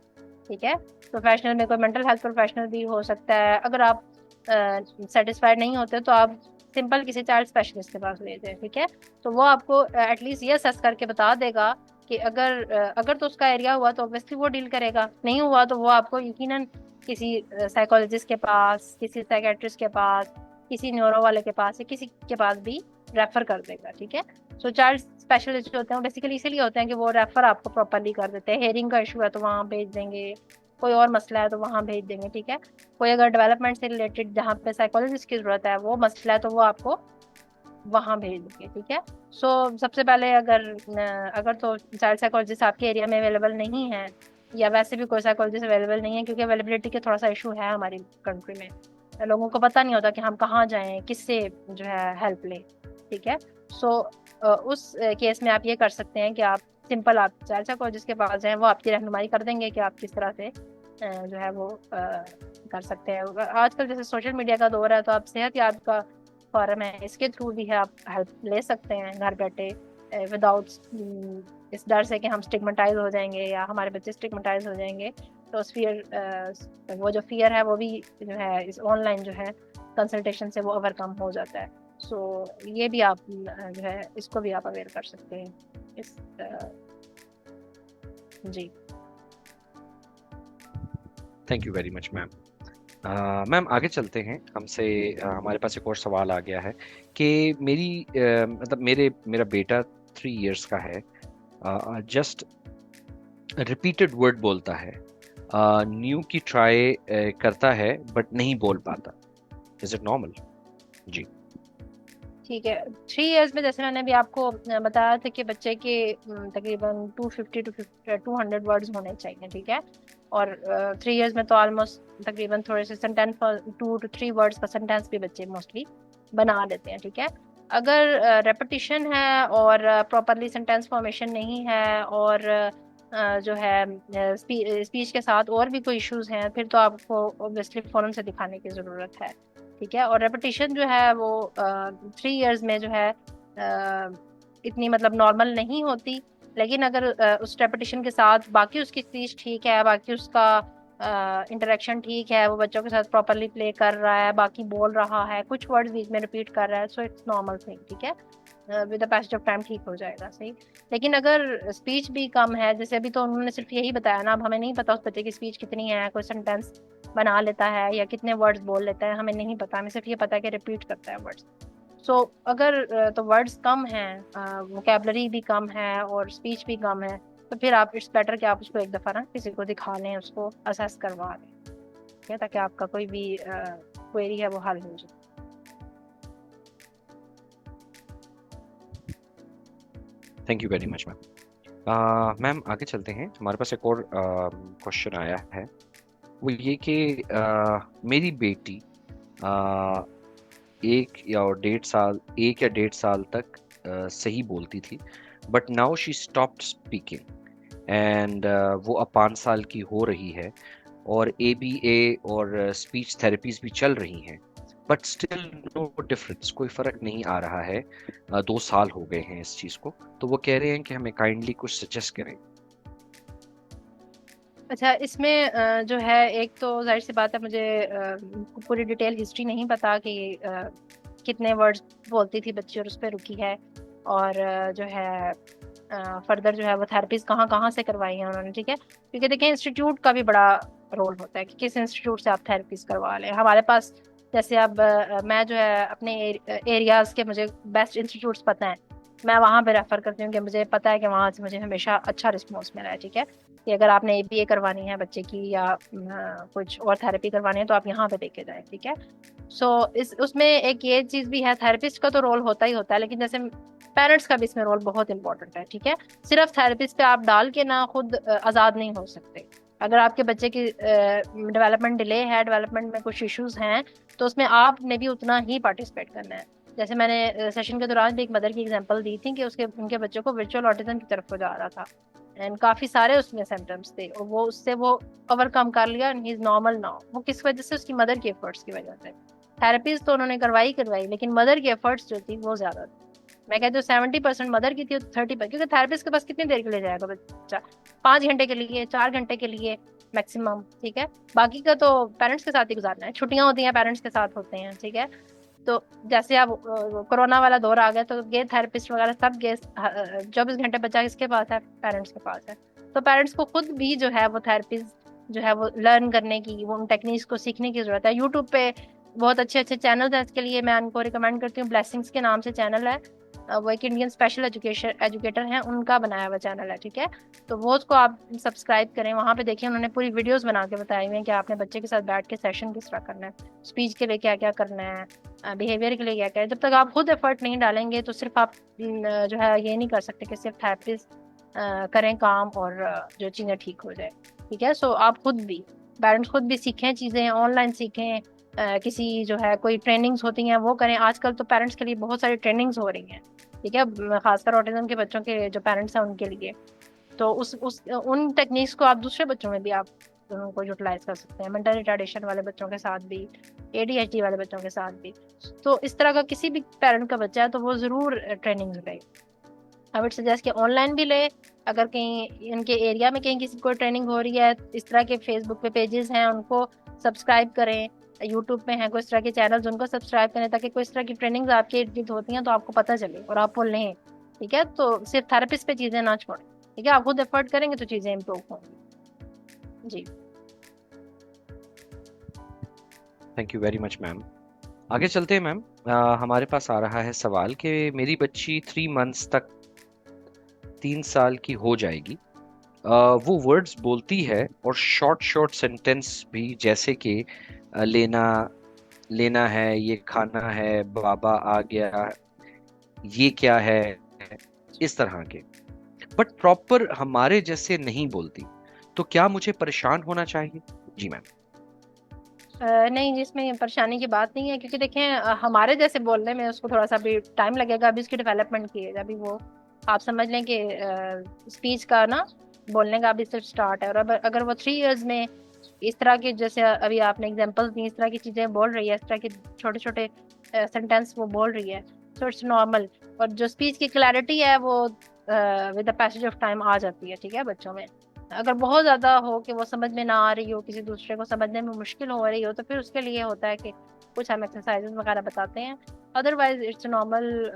[SPEAKER 2] ठीक है। प्रोफेशनल में कोई मेंटल हेल्थ प्रोफेशनल भी हो सकता है। अगर आप सेटिस्फाइड नहीं होते तो आप सिंपल किसी चाइल्ड स्पेशलिस्ट के पास ले जाए, ठीक है। तो वो आपको एटलीस्ट ये असेस करके बता देगा कि अगर तो उसका एरिया हुआ तो ऑब्वियसली वो डील करेगा, नहीं हुआ तो वो आपको यकीनन किसी साइकोलॉजिस्ट के पास, किसी साइकेट्रिस्ट के पास, किसी न्यूरो वाले के पास या किसी के पास भी रेफर कर देगा, ठीक है। सो चाइल्ड स्पेशलिस्ट जो होते हैं बेसिकली इसीलिए होते हैं कि वो रेफर आपको प्रॉपरली कर देते हैं। हेयरिंग का इशू है तो वहाँ भेज देंगे, कोई और मसला है तो वहाँ भेज देंगे, ठीक है। कोई अगर डेवलपमेंट से रिलेटेड जहाँ पे साइकोलॉजिस्ट की जरूरत है वो मसला है तो वो आपको वहाँ भेज देंगे, ठीक है। सो सबसे पहले अगर तो चाइल्ड साइकोलॉजिस्ट आपके एरिया में अवेलेबल नहीं है, या वैसे भी कोई साइकोलॉजिस्ट अवेलेबल नहीं है, क्योंकि अवेलेबिलिटी के थोड़ा सा इशू है हमारी कंट्री में, लोगों को पता नहीं होता कि हम कहाँ जाएं, किससे जो है हेल्प लें, ठीक है। सो उस केस में आप ये कर सकते हैं कि आप सिंपल आप चाइल्ड साइकोलॉजिस्ट के पास जाएं, वो आपकी रहनुमाई कर देंगे कि आप किस तरह से जो है वो कर सकते हैं। आजकल जैसे सोशल मीडिया का दौर है तो आप सेहत याब का फॉरम है, इसके थ्रू भी है आप हेल्प ले सकते हैं घर बैठे, विदाउट इस डर से कि हम स्टिग्मेटाइज हो जाएंगे या हमारे बच्चे स्टिग्मेटाइज हो जाएंगे। तो उस फियर, वो जो फियर है वो भी जो है इस ऑनलाइन जो है कंसल्टेशन से वो ओवरकम हो जाता है। सो ये भी आप जो है इसको भी आप अवेयर कर सकते हैं इस जी।
[SPEAKER 1] Thank you very much ma'am. Ma'am आगे चलते हैं। हमसे हमारे पास एक और सवाल आ गया है कि मेरी मतलब मेरा बेटा 3 इयर्स का है, जस्ट रिपीटेड वर्ड बोलता है, न्यू की ट्राई करता है बट नहीं बोल पाता। Is it normal? जी।
[SPEAKER 2] ठीक है, 3 इयर्स में जैसे मैंने भी आपको बताया था कि बच्चे के तकरीबन 250 to 200 वर्ड्स होने चाहिए, ठीक है। और 3 इयर्स में तो ऑलमोस्ट तकरीबन थोड़े से सेंटेंस, 2 to 3 वर्ड्स का सेंटेंस भी बच्चे मोस्टली बना लेते हैं, ठीक है। अगर रेपिटिशन है और प्रॉपरली सेंटेंस फॉर्मेशन नहीं है और जो है स्पीच के साथ और भी कोई इश्यूज हैं, फिर तो आपको ऑब्वियसली फ़ौरन से दिखाने की ज़रूरत है, ठीक है। और रेपिटेशन जो है वो 3 इयर्स में जो है इतनी मतलब नॉर्मल नहीं होती। लेकिन अगर उस रेपिटेशन के साथ बाकी उसकी स्पीच ठीक है, बाकी उसका इंटरेक्शन ठीक है, वो बच्चों के साथ प्रॉपरली प्ले कर रहा है, बाकी बोल रहा है, कुछ वर्ड्स बीच में रिपीट कर रहा है, सो इट्स नॉर्मल थिंग, ठीक है। With the passage of time ठीक हो जाएगा, सही। लेकिन अगर स्पीच भी कम है, जैसे अभी तो उन्होंने सिर्फ यही बताया ना, अब हमें नहीं पता उस बच्चे की स्पीच कितनी है, कोई सेंटेंस बना लेता है या कितने वर्ड्स बोल लेता है, हमें नहीं पता, हमें सिर्फ ये पता है कि रिपीट करता है वर्ड्स। सो अगर तो वर्ड्स कम हैं, वोकेबलरी भी कम है और स्पीच भी कम है, तो फिर आप इट्स बेटर कि आप उसको एक दफ़ा ना किसी को दिखा लें, उसको असेस करवा लें, ठीक है, ताकि आपका कोई भी क्वेरी है वो हल हो जाए।
[SPEAKER 1] Thank you very much ma'am. Ma'am आगे चलते हैं। हमारे पास एक और क्वेश्चन आया है, वो ये कि मेरी बेटी आ, 1 या 1.5 साल तक सही बोलती थी, but now she stopped speaking and वो अब 5 साल की हो रही है और ABA और स्पीच थेरेपीज भी चल रही हैं, बट स्टिल नो डिफरेंस, कोई फर्क नहीं आ रहा है। 2 साल हो गए हैं इस चीज को, तो वो कह रहे हैं कि हमें काइंडली कुछ सजेस्ट करें।
[SPEAKER 2] अच्छा, इसमें जो है एक तो जाहिर सी बात है, मुझे पूरी डिटेल हिस्ट्री नहीं पता कि कितने वर्ड्स बोलती थी बच्ची और उस पर रुकी है, और जो है फर्दर जो है वो थेरेपीज कहाँ कहाँ से करवाई हैं उन्होंने, ठीक है। क्योंकि देखिए इंस्टीट्यूट का भी बड़ा रोल होता है कि किस इंस्टीट्यूट से आप थेरेपीज करवा लें। हमारे पास जैसे अब मैं जो है अपने एरियाज के मुझे बेस्ट इंस्टीट्यूट्स पता है, मैं वहाँ पे रेफर करती हूँ कि मुझे पता है कि वहाँ से मुझे हमेशा अच्छा रिस्पॉन्स मिला है, ठीक है। कि अगर आपने ABA करवानी है बच्चे की या कुछ और थेरेपी करवानी है तो आप यहाँ पे लेके जाएं, ठीक है। सो इस उसमें एक ये चीज भी है, थेरेपिस्ट का तो रोल होता ही होता है, लेकिन जैसे पेरेंट्स का भी इसमें रोल बहुत इंपॉर्टेंट है, ठीक है। सिर्फ थेरेपिस्ट पे आप डाल के ना खुद आजाद नहीं हो सकते। अगर आपके बच्चे की डेवलपमेंट डिले है, डेवलपमेंट में कुछ इश्यूज हैं, तो उसमें आपने भी उतना ही पार्टिसिपेट करना है। जैसे मैंने सेशन के दौरान भी एक मदर की एग्जांपल दी थी कि उसके उनके बच्चे को वर्चुअल ऑटिज्म की तरफ को जा रहा था, एंड काफी सारे उसमें सिम्टम्स थे और वो उससे वो ओवरकम कर लिया and he is normal now. वो किस वजह से? उसकी मदर की एफर्ट्स की वजह से। थेरेपीज तो उन्होंने करवाई, लेकिन मदर की एफर्ट्स जो थी वो ज्यादा थी। मैं कहती हूँ 70% मदर की थी और 30%, क्योंकि थेरेपिस्ट के पास कितनी देर के लिए जाएगा बच्चा? 5 घंटे के लिए, 4 घंटे के लिए मैक्सिमम, ठीक है। बाकी का तो पेरेंट्स के साथ ही गुजारना है, छुट्टियां होती हैं पेरेंट्स के साथ होते हैं, ठीक है। तो जैसे अब कोरोना वाला दौर आ गया तो गए थेरेपिस्ट वगैरह सब गए, 24 घंटे बच्चा किसके पास है? पेरेंट्स के पास है। तो पेरेंट्स को खुद भी जो है वो थेरेपीज जो है वो लर्न करने की, वो उन टेक्निक्स को सीखने की जरूरत है। यूट्यूब पे बहुत अच्छे अच्छे चैनल है इसके लिए, मैं उनको रिकमेंड करती हूँ। ब्लेसिंग्स के नाम से चैनल है, वो एक इंडियन स्पेशल एजुकेशन एजुकेटर हैं, उनका बनाया हुआ चैनल है, ठीक है। तो वो उसको आप सब्सक्राइब करें, वहाँ पे देखिए उन्होंने पूरी वीडियोस बना के बताई हुई हैं कि आपने बच्चे के साथ बैठ के सेशन किस तरह करना है, स्पीच के लिए क्या क्या करना है, बिहेवियर के लिए क्या क्या है। जब तक आप खुद एफर्ट नहीं डालेंगे तो सिर्फ आप जो है ये नहीं कर सकते कि सिर्फ थेरेपिस्ट करें काम और जो चीज़ें ठीक हो जाए, ठीक है। सो आप खुद भी, पेरेंट्स खुद भी सीखें चीज़ें, ऑनलाइन सीखें, किसी जो है कोई ट्रेनिंग्स होती हैं वो करें। आजकल तो पेरेंट्स के लिए बहुत सारी ट्रेनिंग्स हो रही हैं, ठीक है, खासकर ऑटिज्म के बच्चों के जो पेरेंट्स हैं उनके लिए। तो उस उन टेक्निक्स को आप दूसरे बच्चों में भी आप उनको यूटिलाइज कर सकते हैं, मेंटल रिटार्डेशन वाले बच्चों के साथ भी, ADHD वाले बच्चों के साथ भी। तो इस तरह का किसी भी पेरेंट का बच्चा है तो वो जरूर ट्रेनिंग ले। आई वुड सजेस्ट कि ऑनलाइन भी ले, अगर कहीं इनके एरिया में कहीं किसी को ट्रेनिंग हो रही है, इस तरह के फेसबुक पे पेजेस हैं उनको सब्सक्राइब करें, यूट्यूब पे हैं कोई इस तरह के चैनल्स उनको सब्सक्राइब करें, ताकि कोई इस तरह की ट्रेनिंग्स आपके इर्द गिर्द होती हैं तो आपको पता चले और आप वो लें। ठीक है, तो सिर्फ थेरेपिस्ट पे चीजें ना छोड़ें। ठीक है, आप खुद एफर्ट करेंगे तो चीजें इम्प्रूव होंगी। जी।
[SPEAKER 1] Thank you very much ma'am. आगे चलते हैं मैम। हमारे पास आ रहा है सवाल कि मेरी बच्ची 3 मंथ्स तक 3 साल की हो जाएगी। वो वर्ड्स बोलती है और शॉर्ट शॉर्ट सेंटेंस भी, जैसे कि लेना लेना है, ये खाना है, बाबा आ गया, ये क्या है, इस तरह के, बट प्रॉपर हमारे जैसे नहीं बोलती। तो क्या मुझे परेशान होना चाहिए? जी मैम।
[SPEAKER 2] नहीं, जिसमें परेशानी की बात नहीं है, क्योंकि देखें हमारे जैसे बोलने में उसको थोड़ा सा भी टाइम लगेगा, अभी उसकी डेवलपमेंट की है, अभी वो आप समझ लें कि स्पीच का ना, बोलने का अभी सिर्फ स्टार्ट है। और अब अगर वो 3 इयर्स में इस तरह के, जैसे अभी आपने एग्जांपल्स दी, इस तरह की चीजें बोल रही है, इस तरह के छोटे छोटे सेंटेंस वो बोल रही है, तो इट्स नॉर्मल। और जो स्पीच की क्लैरिटी है वो with the passage of time आ जाती है। ठीक है, बच्चों में अगर बहुत ज्यादा हो कि वो समझ में ना आ रही हो, किसी दूसरे को समझने में मुश्किल हो रही हो, तो फिर उसके लिए होता है कि कुछ हम एक्सरसाइजेस वगैरह बताते हैं। Otherwise it's normal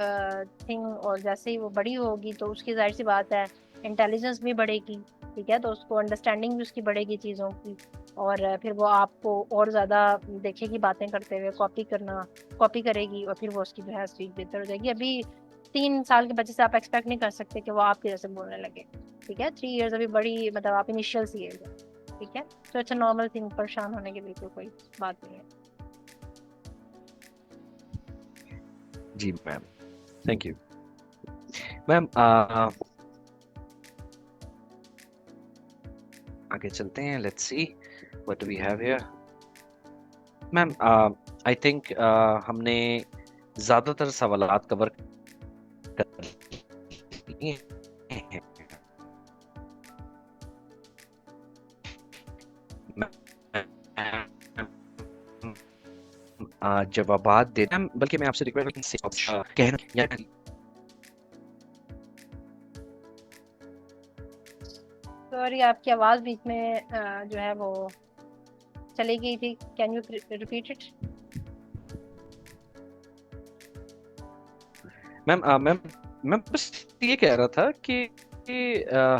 [SPEAKER 2] thing. और जैसे ही वो बड़ी होगी तो उसकी जाहिर सी बात है इंटेलिजेंस भी बढ़ेगी। ठीक है, तो उसको अंडरस्टैंडिंग भी उसकी बढ़ेगी चीज़ों की। और फिर वो आपको और ज़्यादा देखेगी बातें करते हुए, कॉपी करेगी, और फिर वो उसकी जो है स्पीच बेहतर हो जाएगी। अभी 3 साल के बच्चे से आप एक्सपेक्ट नहीं कर सकते कि वो आपके जैसे बोलने लगे। ठीक है, 3 इयर्स अभी बड़ी, मतलब आप इनिशियल सी एज है। ठीक है, तो अच्छा नॉर्मल थिंग, परेशान होने की बिल्कुल कोई बात नहीं है।
[SPEAKER 1] जी मैम, थैंक यू मैम। आगे चलते हैं, let's see what do we have here. Ma'am, I think हमने ज्यादातर सवालात कवर कर लिए हैं। जवाबात देना, बल्कि मैं आपसे रिक्वेस्ट कहना या
[SPEAKER 2] सॉरी, आपकी आवाज़ बीच में जो है वो चली गई थी। Can you repeat it?
[SPEAKER 1] Ma'am, ma'am बस ये कह रहा था कि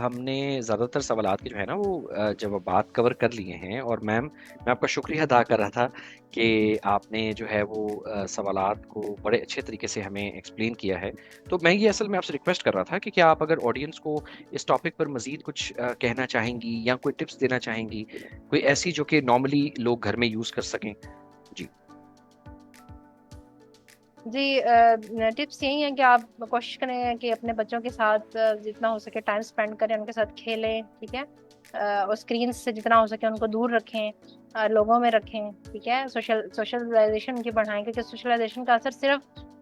[SPEAKER 1] हमने ज़्यादातर सवालात के जो है ना वो जवाबात कवर कर लिए हैं। और मैम, मैं आपका शुक्रिया अदा कर रहा था कि आपने जो है वो सवालात को बड़े अच्छे तरीके से हमें एक्सप्लेन किया है। तो मैं ये असल में आपसे रिक्वेस्ट कर रहा था कि क्या आप अगर ऑडियंस को इस टॉपिक पर मज़ीद कुछ कहना चाहेंगी या कोई टिप्स देना चाहेंगी, कोई ऐसी जो कि नॉर्मली लोग घर में यूज़ कर सकें? जी।
[SPEAKER 2] जी, टिप्स यही है कि आप कोशिश करें कि अपने बच्चों के साथ जितना हो सके टाइम स्पेंड करें, उनके साथ खेलें। ठीक है, और स्क्रीन से जितना हो सके उनको दूर रखें, लोगों में रखें। ठीक है, सोशलाइजेशन उनकी बढ़ाएं, क्योंकि सोशलाइजेशन का असर सिर्फ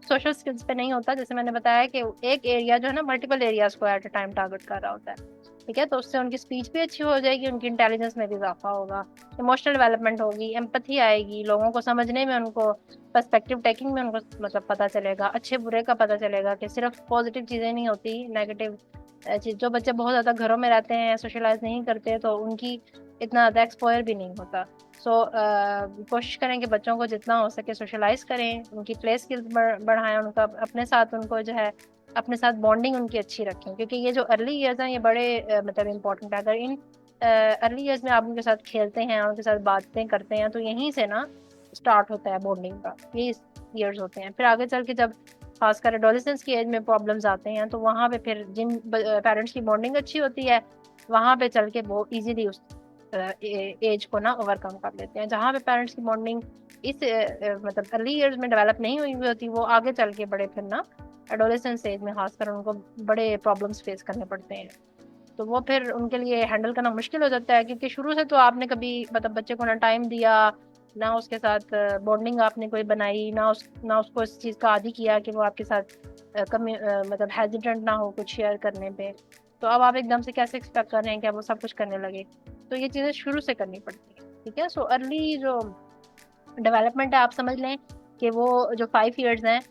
[SPEAKER 2] सोशल स्किल्स पे नहीं होता। जैसे मैंने बताया कि एक एरिया जो है ना मल्टीपल एरियाज को एट अ टाइम टारगेट कर रहा होता है। ठीक है, तो उससे उनकी स्पीच भी अच्छी हो जाएगी, उनकी इंटेलिजेंस में भी इजाफा होगा, इमोशनल डेवलपमेंट होगी, एम्पथी आएगी, लोगों को समझने में, उनको पर्सपेक्टिव टेकिंग में उनको मतलब पता चलेगा, अच्छे बुरे का पता चलेगा कि सिर्फ पॉजिटिव चीजें नहीं होती, नेगेटिव चीज। जो बच्चे बहुत ज्यादा घरों में रहते हैं, सोशलाइज नहीं करते, तो उनकी इतना ज्यादा एक्सपोयर भी नहीं होता। सो कोशिश करें कि बच्चों को जितना हो सके सोशलाइज करें, उनकी प्ले स्किल्स बढ़ाएं, उनका अपने साथ, उनको जो है अपने साथ बॉन्डिंग उनकी अच्छी रखें, क्योंकि ये जो अर्ली ईयर्स हैं ये बड़े मतलब इम्पोर्टेंट है। अगर इन अर्ली ईयर्स में आप उनके साथ खेलते हैं, उनके साथ बातें करते हैं, तो यहीं से ना स्टार्ट होता है बॉन्डिंग का। ये ईयर्स होते हैं। फिर आगे चल के जब खासकर एडोलेसेंस की एज में प्रॉब्लम्स आते हैं, तो वहाँ पे फिर जिन पेरेंट्स की बॉन्डिंग अच्छी होती है, वहाँ पे चल के वो इजीली उस एज को ना ओवरकम कर लेते हैं। जहाँ पे पेरेंट्स की बॉन्डिंग इस मतलब अर्ली ईयर्स में डेवलप नहीं हुई होती, वो आगे चल के बड़े फिर ना एडोलेसेंस एज में खासकर उनको बड़े प्रॉब्लम्स फेस करने पड़ते हैं। तो वो फिर उनके लिए हैंडल करना मुश्किल हो जाता है, क्योंकि शुरू से तो आपने कभी मतलब बच्चे को ना टाइम दिया, ना उसके साथ बॉन्डिंग आपने कोई बनाई, ना उसको इस चीज़ का आदी किया कि वो आपके साथ मतलब हेजिटेंट ना हो कुछ शेयर करने पे। तो अब आप एकदम से कैसे एक्सपेक्ट कर रहे हैं कि अब वो सब कुछ करने लगे? तो ये चीज़ें शुरू से करनी पड़ती हैं। ठीक है, सो अर्ली जो डेवलपमेंट है, आप समझ लें कि वो जो 5 इयर्स हैं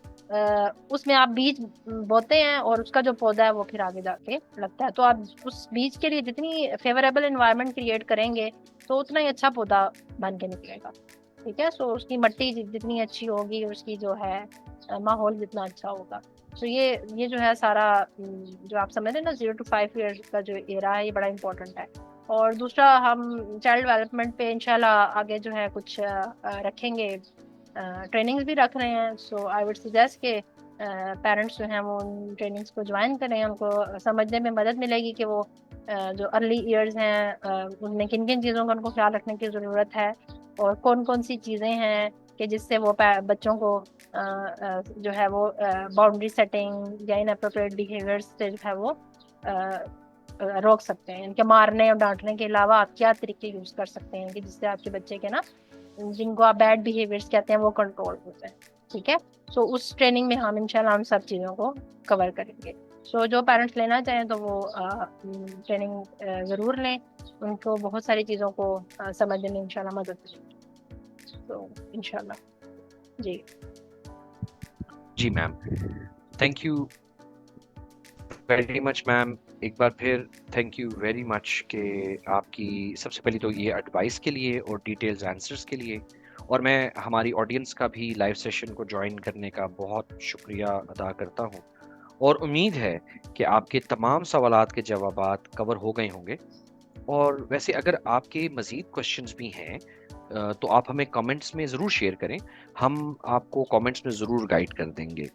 [SPEAKER 2] उसमें आप बीज बोते हैं और उसका जो पौधा है वो फिर आगे जाके लगता है। तो आप उस बीज के लिए जितनी फेवरेबल एनवायरनमेंट क्रिएट करेंगे तो उतना ही अच्छा पौधा बन के निकलेगा। ठीक है, सो उसकी मिट्टी जितनी अच्छी होगी, उसकी जो है माहौल जितना अच्छा होगा। तो ये जो है सारा जो आप समझ रहे हैं ना 0 to 5 इयर्स का जो एरा है, ये बड़ा इंपॉर्टेंट है। और दूसरा, हम चाइल्ड डेवलपमेंट पे इंशाल्लाह आगे जो है कुछ रखेंगे, ट्रेनिंग्स भी रख रहे हैं। सो आई वुड सजेस्ट के पेरेंट्स जो हैं वो उन ट्रेनिंग्स को ज्वाइन करें, उनको समझने में मदद मिलेगी कि वो जो अर्ली ईयर्स हैं उनमें किन किन चीज़ों का उनको ख्याल रखने की ज़रूरत है, और कौन कौन सी चीज़ें हैं कि जिससे वो बच्चों को जो है वो बाउंड्री सेटिंग या इनअप्रोप्रिएट बिहेवियर्स से जो है वो रोक सकते हैं। इनके मारने और डांटने के अलावा आप क्या तरीके यूज कर सकते हैं कि जिससे आपके बच्चे के ना, जिनको आप बैड बिहेवियर्स कहते हैं, वो कंट्रोल हो जाए। ठीक है, सो उस ट्रेनिंग में हम इंशाल्लाह हम सब चीज़ों को कवर करेंगे। सो जो पेरेंट्स लेना चाहें तो वो ट्रेनिंग ज़रूर लें, उनको बहुत सारी चीज़ों को समझने में इंशाल्लाह मदद मिलेगी। तो इंशाल्लाह जी।
[SPEAKER 1] जी ma'am, thank you very much ma'am. एक बार फिर थैंक यू वेरी मच कि आपकी सबसे पहले तो ये एडवाइस के लिए और डिटेल्स आंसर्स के लिए, और मैं हमारी ऑडियंस का भी लाइव सेशन को ज्वाइन करने का बहुत शुक्रिया अदा करता हूँ, और उम्मीद है कि आपके तमाम सवालात के जवाबात कवर हो गए होंगे। और वैसे अगर आपके मज़ीद क्वेश्चंस भी हैं तो आप हमें कमेंट्स में ज़रूर शेयर करें, हम आपको कमेंट्स में ज़रूर गाइड कर देंगे।